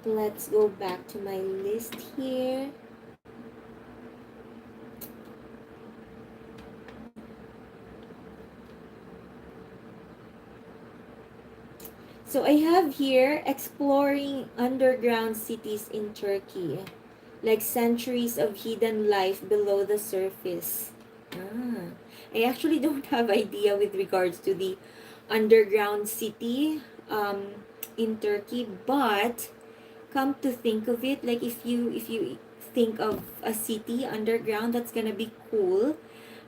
let's go back to my list here. So I have here exploring underground cities in Turkey, like centuries of hidden life below the surface. Ah, I actually don't have idea with regards to the underground city in Turkey, but come to think of it, like if you think of a city underground, that's gonna be cool.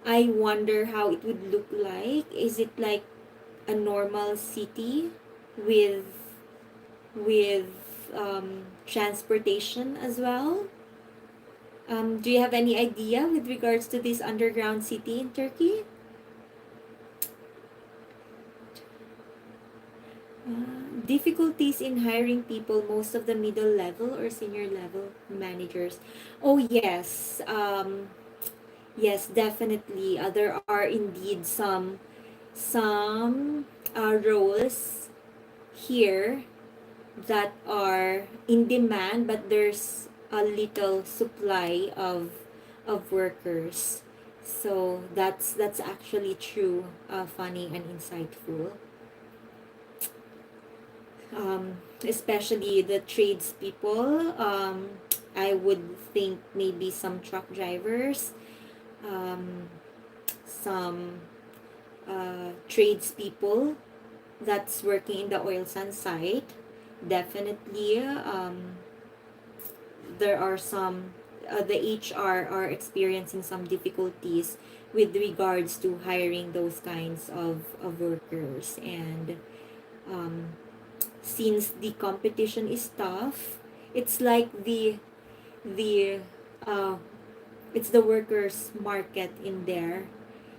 I wonder how it would look like. Is it like a normal city with with transportation as well? Do you have any idea with regards to this underground city in Turkey? Difficulties in hiring people, most of the middle level or senior level managers. Oh yes, yes, definitely. There are indeed some roles here that are in demand, but there's a little supply of workers. So that's actually true, funny and insightful. Especially the tradespeople. I would think maybe some truck drivers, um, some tradespeople that's working in the oil sand site. Definitely, there are some, the HR are experiencing some difficulties with regards to hiring those kinds of workers. And um, since the competition is tough, it's like the uh, it's the workers market in there.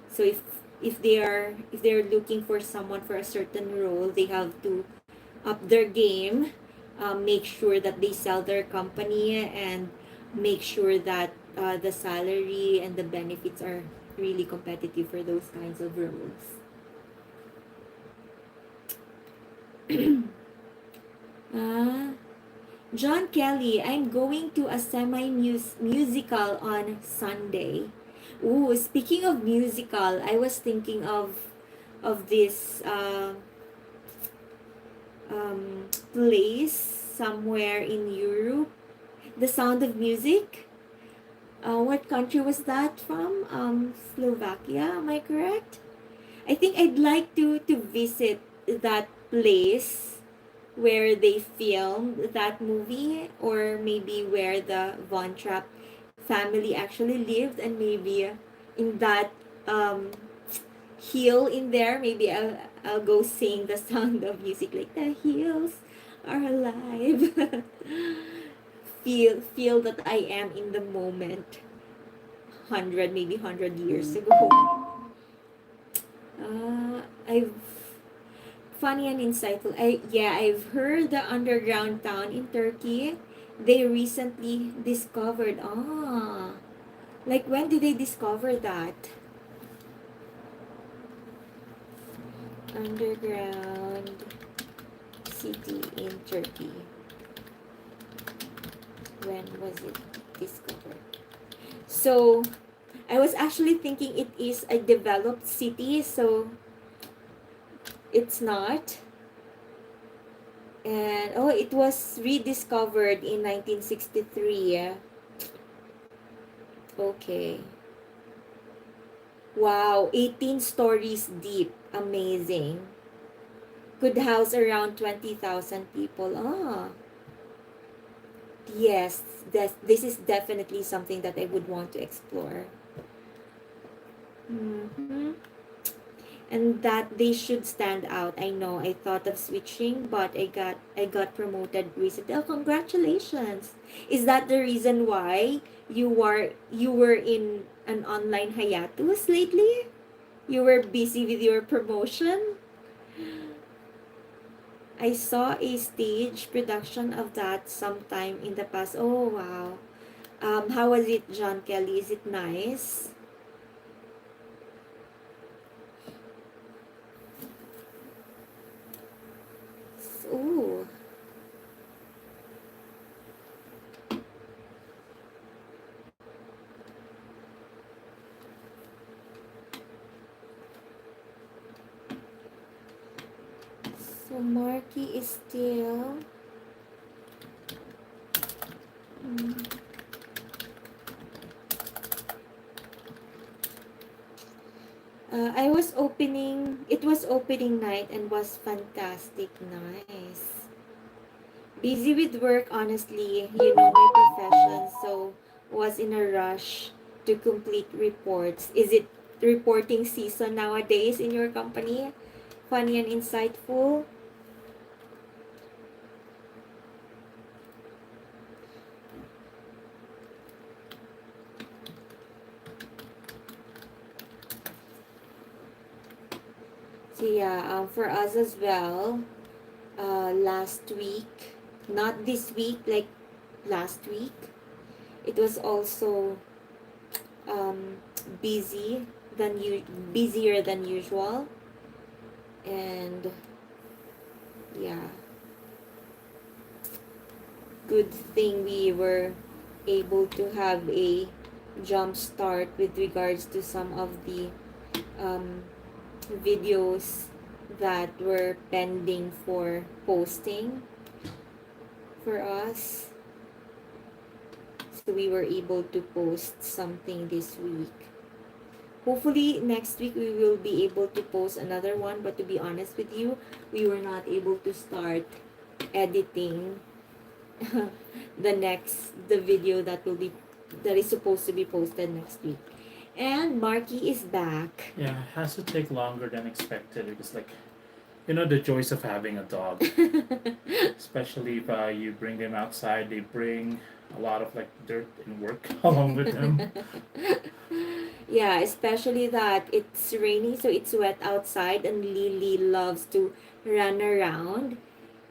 So if they're looking for someone for a certain role, they have to up their game, make sure that they sell their company, and make sure that the salary and the benefits are really competitive for those kinds of roles. uh, John Kelly, I'm going to a musical on Sunday. Ooh, speaking of musical, I was thinking of this place somewhere in Europe. The Sound of Music. What country was that from? Slovakia, am I correct? I think I'd like to visit that place where they filmed that movie, or maybe where the Von Trapp family actually lived, and maybe in that um, hill in there, maybe I'll go sing the Sound of Music, like the hills are alive. Feel that I am in the moment, 100, maybe 100 years ago. I've funny and insightful. I've heard the underground town in Turkey. They recently discovered. Like when did they discover that? Underground city in Turkey. When was it discovered? So I was actually thinking it is a developed city, so it's not. And oh, it was rediscovered in 1963. Okay. Wow, 18 stories deep. Amazing. Could house around 20,000 people. Yes, this is definitely something that I would want to explore. Mm-hmm. and that they should stand out. I know I thought of switching, but I got promoted recently. Oh, congratulations. Is that the reason why you were in an online hiatus lately? You were busy with your promotion? I saw a stage production of that sometime in the past. Oh wow. How was it, John Kelly? Is it nice? Ooh. So Marky is still. Mm, it was opening night and was fantastic. Nice. Busy with work, honestly. You know my profession, so was in a rush to complete reports. Is it reporting season nowadays in your company? Funny and insightful. So yeah, for us as well, last week, not this week, like last week, it was also um, busy busier than usual, and yeah, good thing we were able to have a jump start with regards to some of the um, videos that were pending for posting for us. So we were able to post something this week. Hopefully next week we will be able to post another one, but to be honest with you, we were not able to start editing the video that is supposed to be posted next week. And Marky is back. Yeah, it has to take longer than expected because, like, you know, the joys of having a dog, especially if you bring them outside, they bring a lot of like dirt and work along with them. Yeah, especially that it's rainy, so it's wet outside, and Lily loves to run around.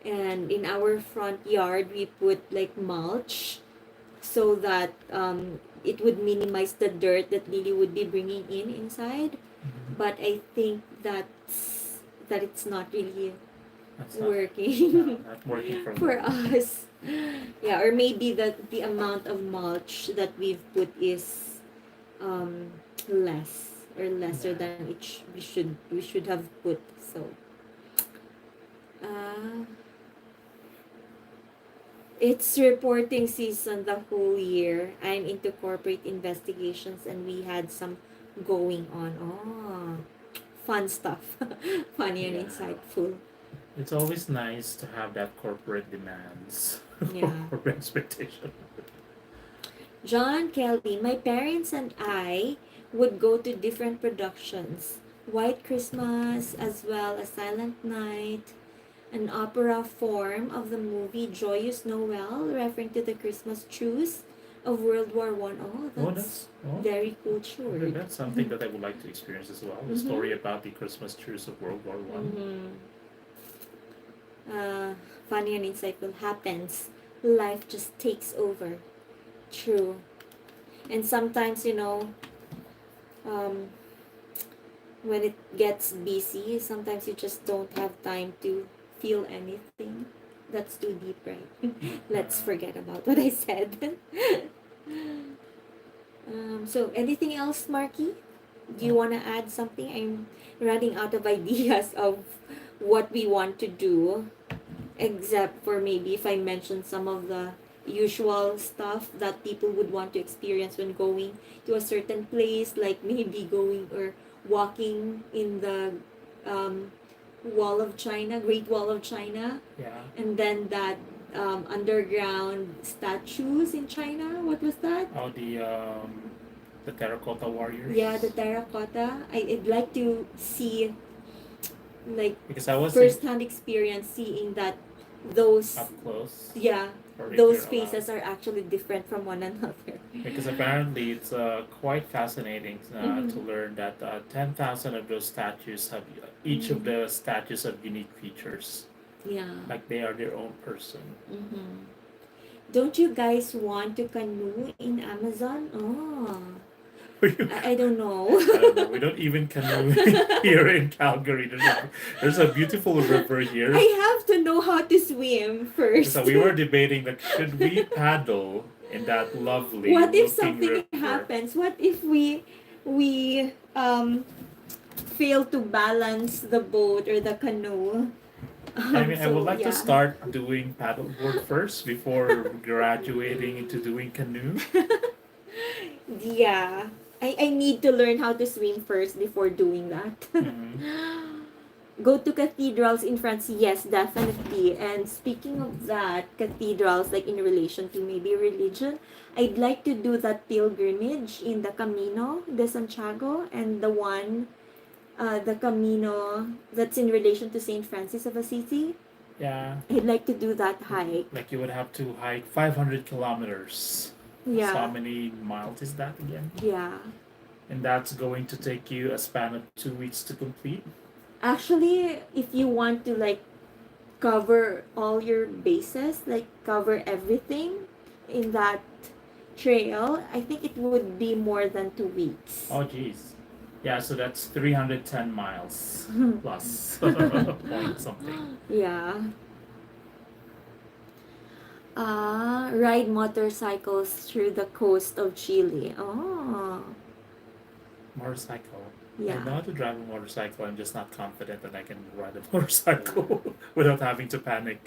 And in our front yard, we put like mulch so that it would minimize the dirt that Lily would be bringing inside. Mhm. But I think that it's not really That's not, working not working for for them. us. Yeah, or maybe the amount of mulch that we've put is um less or lesser Yeah. than we should have put. So uh it's reporting season the whole year. I'm into corporate investigations, and we had some going on. Oh, fun stuff. Funny and Yeah. insightful. It's always nice to have that corporate demands or Yeah. corporate expectation. John Kelly, my parents and I would go to different productions. White Christmas as well as Silent Night, an opera form of the movie Joyous Noel, referring to the Christmas truce of World War One. Oh, Oh, that's oh, very okay, cultured. that's something that I would like to experience as well. The Mm-hmm. story about the Christmas truce of World War One. Mm-hmm. Funny and insightful happens. Life just takes over. True. And sometimes, um, when it gets busy, sometimes you just don't have time to feel anything. That's too deep, right? Let's forget about what I said. So, anything else, Marky? Do you Oh, want to add something? I'm running out of ideas of what we want to do, except for maybe if I mention some of the usual stuff that people would want to experience when going to a certain place, like maybe going or walking in the um, Wall of China, Great Wall of China, yeah. and then that underground statues in China. What was that? Oh, the terracotta warriors. Yeah, the terracotta. I'd like to see like Because I was first-hand experience seeing that those up close. yeah Or if those you're allowed. faces are actually different from one another. Because apparently it's quite fascinating to Mhm. learn that 10,000 of those statues have each of the statues have unique features, Yeah. like they are their own person. Mm-hmm. Don't you guys want to canoe in Amazon? Oh, I don't know. I don't know. We don't even canoe here in Calgary. There's a beautiful river here. I have to know how to swim first. So we were debating like, should we paddle in that lovely What if looking something river? happens? What if we fail to balance the boat or the canoe? I mean, I would like to yeah. start doing paddleboard first before graduating into doing canoe. Yeah. I need to learn how to swim first before doing that. Mhm. Go to cathedrals in France, yes, definitely. And speaking of that, cathedrals, like in relation to maybe religion, I'd like to do that pilgrimage in the Camino de Santiago and the Camino that's in relation to Saint Francis of Assisi. Yeah, I'd like to do that hike. like you would have to hike 500 kilometers. So how Yeah, many miles is that again? yeah. And that's going to take you a span of 2 weeks to complete. Actually, if you want to like cover all your bases, like cover everything in that trail, I think it would be more than 2 weeks. Oh, geez. Yeah, so that's 310 miles plus point something. Yeah. Ride motorcycles through the coast of Chile. Oh, Motorcycle. I yeah. know how to drive a motorcycle. I'm just not confident that I can ride a motorcycle without having to panic.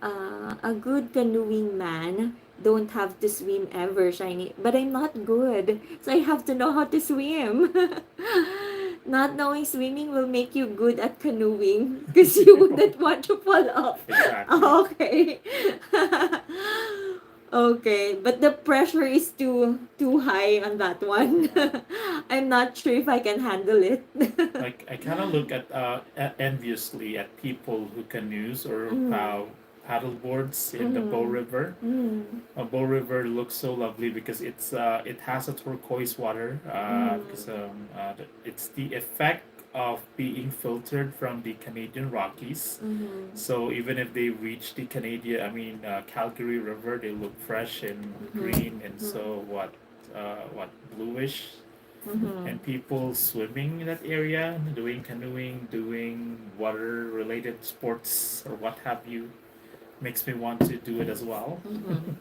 A good canoeing man don't have to swim ever, Shiny. But I'm not good, so I have to know how to swim. Not knowing swimming will make you good at canoeing because you wouldn't want to fall off. Exactly. Okay. Okay, but the pressure is too high on that one. I'm not sure if I can handle it. Like I kind of look at enviously at people who canoes or paddle boards in the Bow River. Mm. Bow River looks so lovely because it has a turquoise water. Because it's the effect of being filtered from the Canadian Rockies. Mhm. So even if they reach the Calgary River, they look fresh and green and so what bluish. Mhm. And people swimming in that area, doing canoeing, doing water related sports or what have you, makes me want to do it as well. Mhm.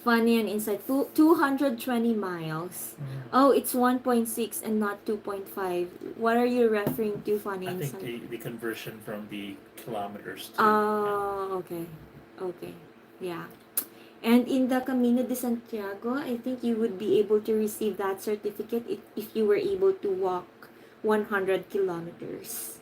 Funny and insightful. 220 miles. Oh, it's 1.6 and not 2.5. What are you referring to, funny I and think insightful? the conversion from the kilometers to Oh, okay. Okay. Yeah. And in the Camino de Santiago, I think you would be able to receive that certificate if you were able to walk 100 kilometers.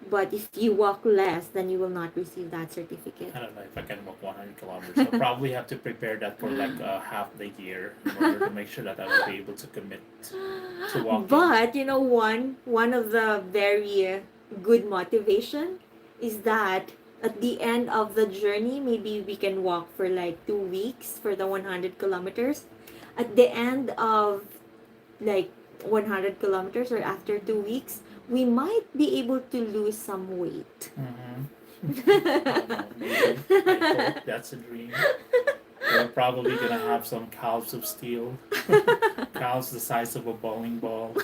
But if you walk less, then you will not receive that certificate. I don't know if I can walk 100 kilometers. I'll probably have to prepare that for like half the year in order to make sure that I will be able to commit to walking. But you know, one of the very good motivation is that at the end of the journey, maybe we can walk for like 2 weeks for the 100 kilometers. At the end of like 100 kilometers or after 2 weeks, we might be able to lose some weight. Maybe. I hope that's a dream. We're probably gonna have some calves of steel, calves the size of a bowling ball.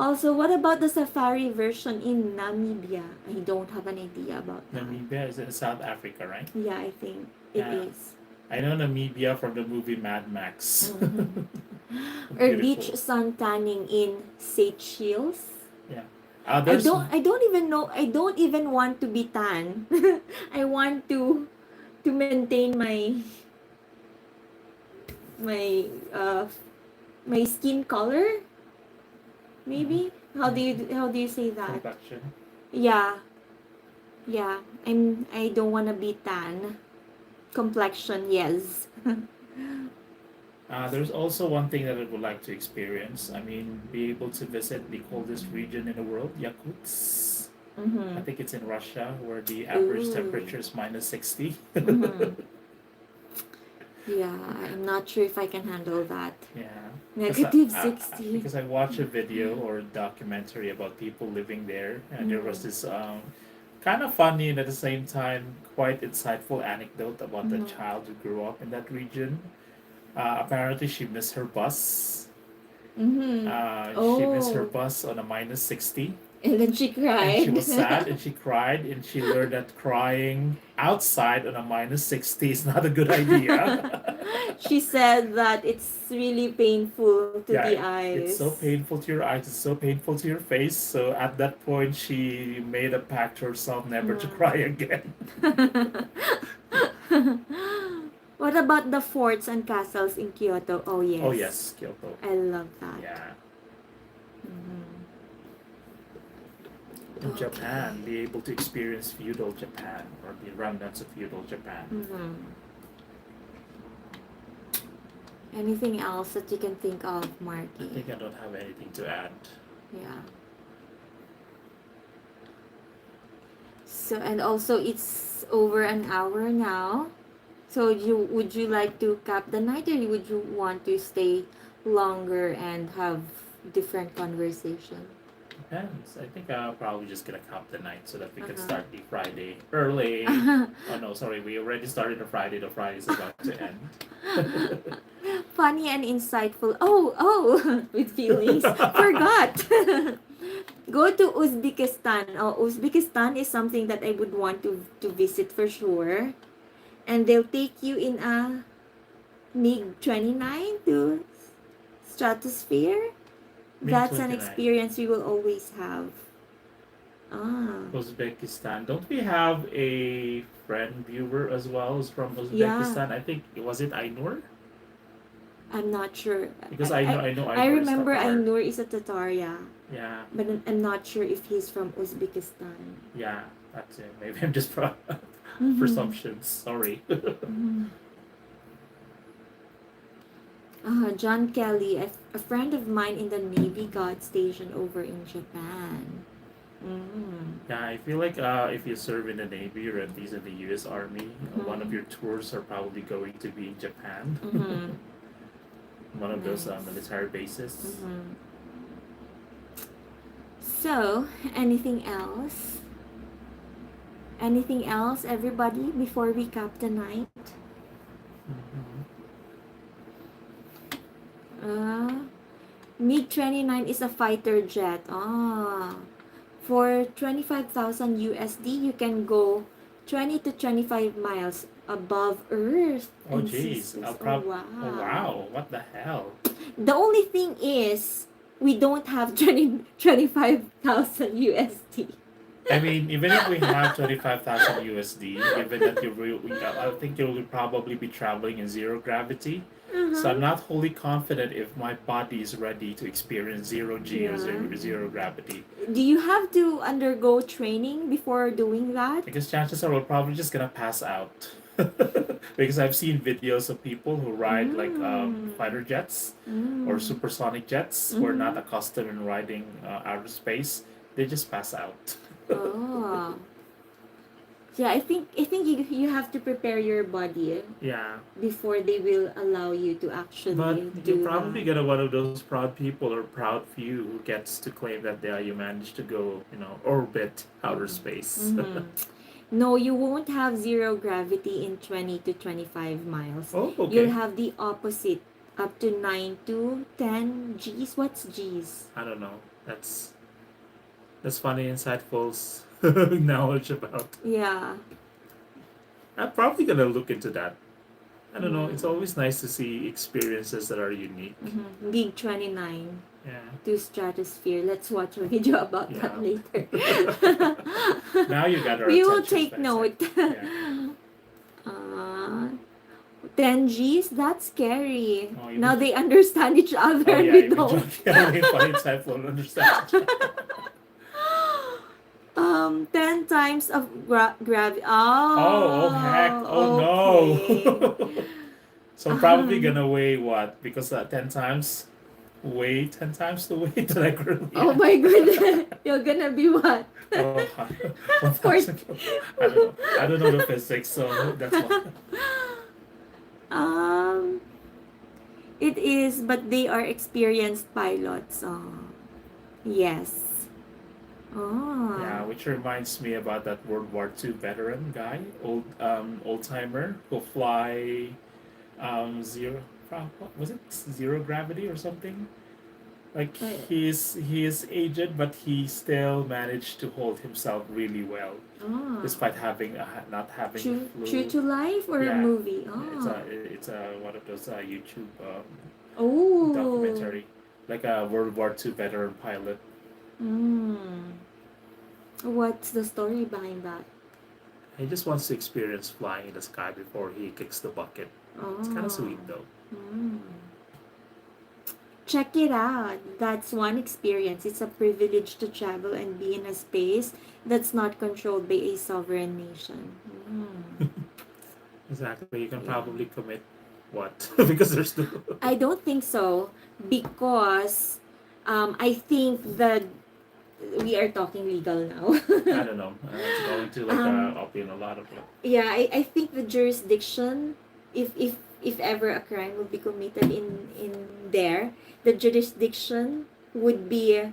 Also, what about the safari version in Namibia? I don't have an idea about that. Namibia is in South Africa, right? Yeah, I think it Yeah. is. I know Namibia from the movie Mad Max. Mhm. Or beach Beautiful. sun tanning in Seychelles. Yeah. I There's don't even know. I don't even want to be tan. I want to maintain my uh my skin color. Maybe how do you say that? complexion. Yeah, yeah. I don't want to be tan. Complexion, yes. There's also one thing that I would like to experience. I mean, be able to visit the coldest region in the world, Yakutsk. I Mm-hmm. think it's in Russia, where the average Ooh. temperature is minus 60. Mm-hmm. Yeah, I'm not sure if I can handle that. Yeah, Negative 60. because I watched a video or a documentary about people living there, and there was Mm-hmm. this kind of funny and at the same time quite insightful anecdote about the Mm-hmm. child who grew up in that region. Apparently, she missed her bus. Mm-hmm. She missed her Oh, bus on a minus 60, and then she and she cried. was sad and she cried, and she learned that crying outside on a minus 60 is not a good idea. She said that it's really painful to the Yeah, it's so eyes. painful to your eyes, it's so painful to your face. So at that point, she made a pact to herself never to cry again. What about the forts and castles in Kyoto? Oh, Oh, yes. yes, Kyoto. I love that. Yeah. Mhm. In Okay. Japan, be able to experience feudal Japan or the remnants of feudal Japan. Mhm. Anything else that you can think of, I Marky? think I don't have anything to add. Yeah. So, and also it's over an hour now. So you would you like to cap the night, or would you want to stay longer and have different conversation? Depends. I think I'll probably just get a cup tonight so that we can Uh-huh. start the Friday early. Oh no, sorry, we already started the Friday. The Friday is about to end. Funny and insightful. Oh, with feelings. Forgot. Go to Uzbekistan. Oh, Uzbekistan is something that I would want to visit for sure. And they'll take you in a MiG 29 to stratosphere. MiG That's an 29. experience you will always have. Ah, Uzbekistan. Don't we have a friend viewer as well who's from yeah. Uzbekistan? I think was it Ainur? I'm not sure. Because I, I, I know I Ainur is remember Tatar. Ainur is a Tatar, yeah. Yeah, But I'm not sure if he's from Uzbekistan. yeah, that's it. Maybe I'm just pro Mm-hmm. presumptions. Sorry. Mm-hmm. John Kelly, a friend of mine in the Navy, got stationed over in Japan. Mm-hmm. Yeah, I feel like if you serve in the Navy or at least in the U.S. Army, one of Mm-hmm. your tours are probably going to be in Japan. Mm-hmm. One of those Nice. military bases. Mm-hmm. So, anything else? Anything else, everybody, before we cap the night? Hmm. Uh, MiG 29 is a fighter jet. For 25,000 USD, you can go 20 to 25 miles above Earth Oh, and see geez. space. Oh, Oh, wow. wow. What the hell? The only thing is, we don't have 25,000 USD. I mean, even if we have 25,000 USD, given that I think you'll probably be traveling in zero gravity. So Uh-huh. I'm not wholly confident if my body is ready to experience zero G or Yeah. zero gravity. Do you have to undergo training before doing that? Because chances are we're probably just gonna pass out. Because I've seen videos of people who ride like Mm. fighter jets or Mm. supersonic jets who are not Mm-hmm. accustomed in riding outer space. They just pass out. Oh. Yeah, I think you have to prepare your body Yeah, before they will allow you to but actually you're do probably that. gonna one of those proud people or proud few who gets to claim that you managed to go, orbit outer space. Mm-hmm. No, you won't have zero gravity in 20 to 25 miles. Oh, You'll okay. have the opposite, up to 9 to 10 Gs. What's Gs? I don't know. That's funny, insightful knowledge about. Yeah. I'm probably gonna look into that. I don't know. It's Mm. always nice to see experiences that are unique. Mm-hmm. Big 29 Yeah. to stratosphere. Let's watch a video about that Yeah. later. Now you got our We will attention, take Spencer. note. Yeah. uh, 10 Gs? That's scary. Oh, Now even. they understand each other Oh and yeah, we even John don't. Kelly and Funny Type will understand. 10 times of gravity. Oh, oh heck! Oh Oh, okay. no! So I'm probably gonna weigh what? Because 10 times, weigh 10 times the weight that I currently Oh have. my goodness. You're gonna be what? Oh, 1,000 kilo. I don't know. I don't know the physics, so that's why. Um, it is, but they are experienced pilots. Oh, yes. Oh. Yeah, which reminds me about that World War II veteran guy, old timer who fly zero. What was it? Zero gravity or something? Like Uh, he is aged, but he still managed to hold himself really well, oh. despite having not having the True flu. to life or a Yeah, movie? it's Oh. a one of those YouTube Oh. documentary, like a World War II veteran pilot. Mm. What's the story behind that? He just wants to experience flying in the sky before he kicks the bucket. It's kind of Oh. sweet though. Mm. Check it out. That's one experience. It's a privilege to travel and be in a space that's not controlled by a sovereign nation. Mm. Exactly. You can Yeah. probably commit what because there's no. I don't think so because I think that we are talking legal now. I don't know. It's going to like um, open a lot of yeah, I think the jurisdiction, if ever a crime would be committed in there, the jurisdiction would be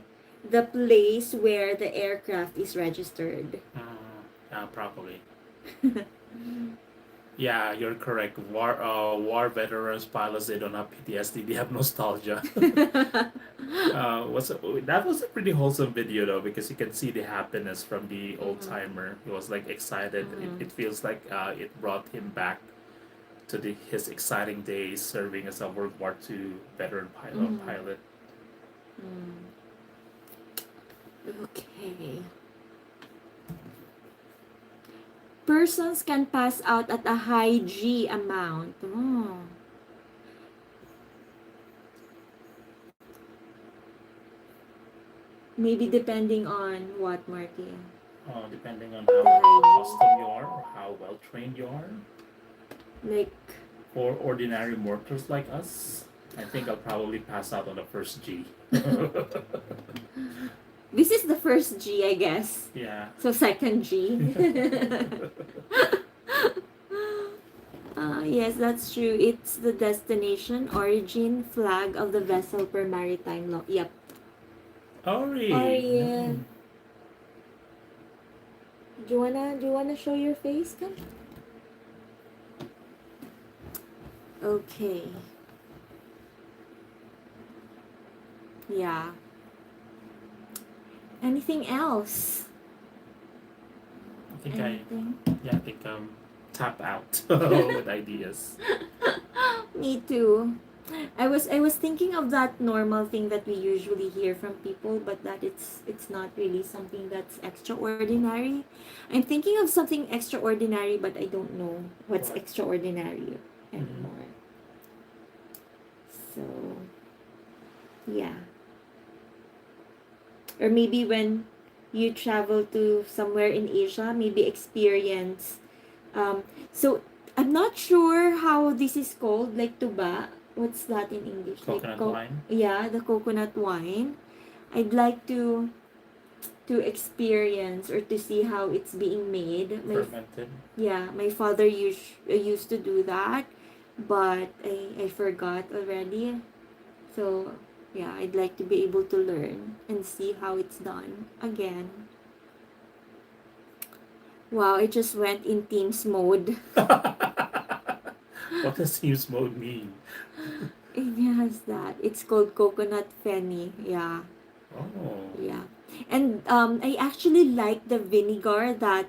the place where the aircraft is registered. probably. Yeah, you're correct. War veterans, pilots, they don't have PTSD. They have nostalgia. That was a pretty wholesome video though, because you can see the happiness from the old Mhm. timer. He was like excited. Mhm. It feels like it brought him back to his exciting days serving as a World War II veteran pilot. Mhm. Mm. Okay. Persons can pass out at a high G amount. Oh. Maybe depending on what, Marty? Depending on The how high accustomed you are or how well trained you are. G. Like, For ordinary mortals like us, I think I'll probably pass out on the first G. this is the first G, I guess. Yeah. So, second G. Yes, that's true. It's the destination, origin, flag of the vessel per maritime law. Yep. Ori. Orion. Do you wanna show your face? Come. Okay. Yeah. Anything else? I think Anything? I think tap out with ideas. Me too. I was thinking of that normal thing that we usually hear from people, but that it's not really something that's extraordinary. I'm thinking of something extraordinary, but I don't know what's What? extraordinary Mhm. anymore. So, yeah. Or maybe when you travel to somewhere in Asia, maybe experience. So I'm not sure how this is called, like tuba. What's that in English? Like Coconut wine. yeah, the coconut wine. I'd like to experience or to see how it's being made. Fermented. Yeah, my father used to do that, but I forgot already. So, yeah, I'd like to be able to learn and see how it's done again. Wow, I just went in Teams mode. What does Teams mode mean? It has that. It's called coconut fenny. Yeah, Oh. yeah. And I actually like the vinegar that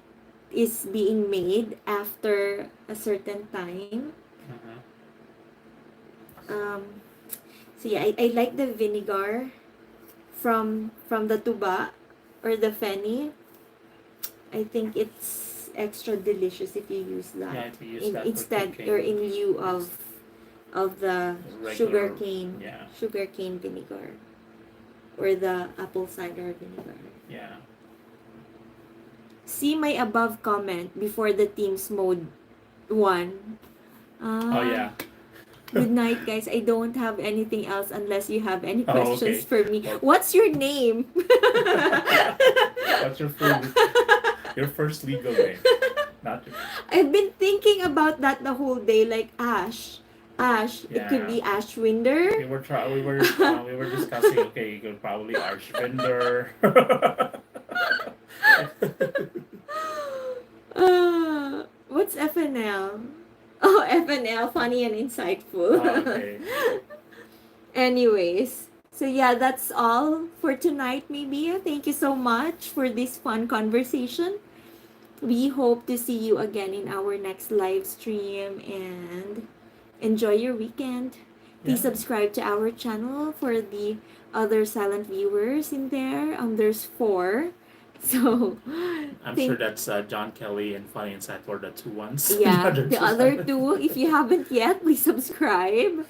is being made after a certain time. Mhm. Um, so yeah, I like the vinegar from the tuba or the fenny. I think it's extra delicious if you use that Yeah, if you use that for instead cooking. or in lieu of the Regular. sugarcane Yeah. sugarcane vinegar or the apple cider vinegar. Yeah. See my above comment before the Teams mode one. Oh yeah. Good night, guys. I don't have anything else unless you have any Oh, questions okay. for me. Well, What's your name? what's your first legal name? Not your, I've been thinking about that the whole day, like Ash. Ash. It could yeah. be Ashwinder. We were discussing. Okay, you could probably Arshvinder. What's FNL? Oh, FNL, funny and insightful. Okay. Anyways, so yeah, that's all for tonight, maybe. Thank you so much for this fun conversation. We hope to see you again in our next live stream and enjoy your weekend. Yeah. Please subscribe to our channel for the other silent viewers in there. There's 4. So, I'm sure thank that's John Kelly and Funny Inside were the two ones. yeah, Other the two other silent. 2, if you haven't yet, please subscribe.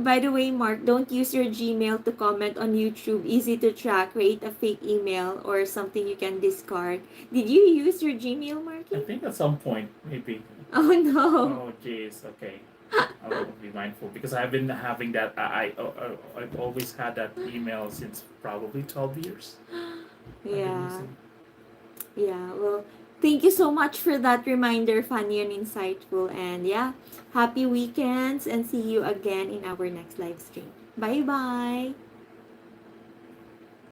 By the way, Mark, don't use your Gmail to comment on YouTube. Easy to track. Create a fake email or something you can discard. Did you use your Gmail, I Marky? think at some point, maybe. Oh no. Oh, jeez. Okay. I'll be mindful because I've been having that. I've always had that email since probably 12 years. I've been Yeah. using. Yeah. Well, thank you so much for that reminder, funny and insightful. And yeah, happy weekends and see you again in our next live stream. Bye bye.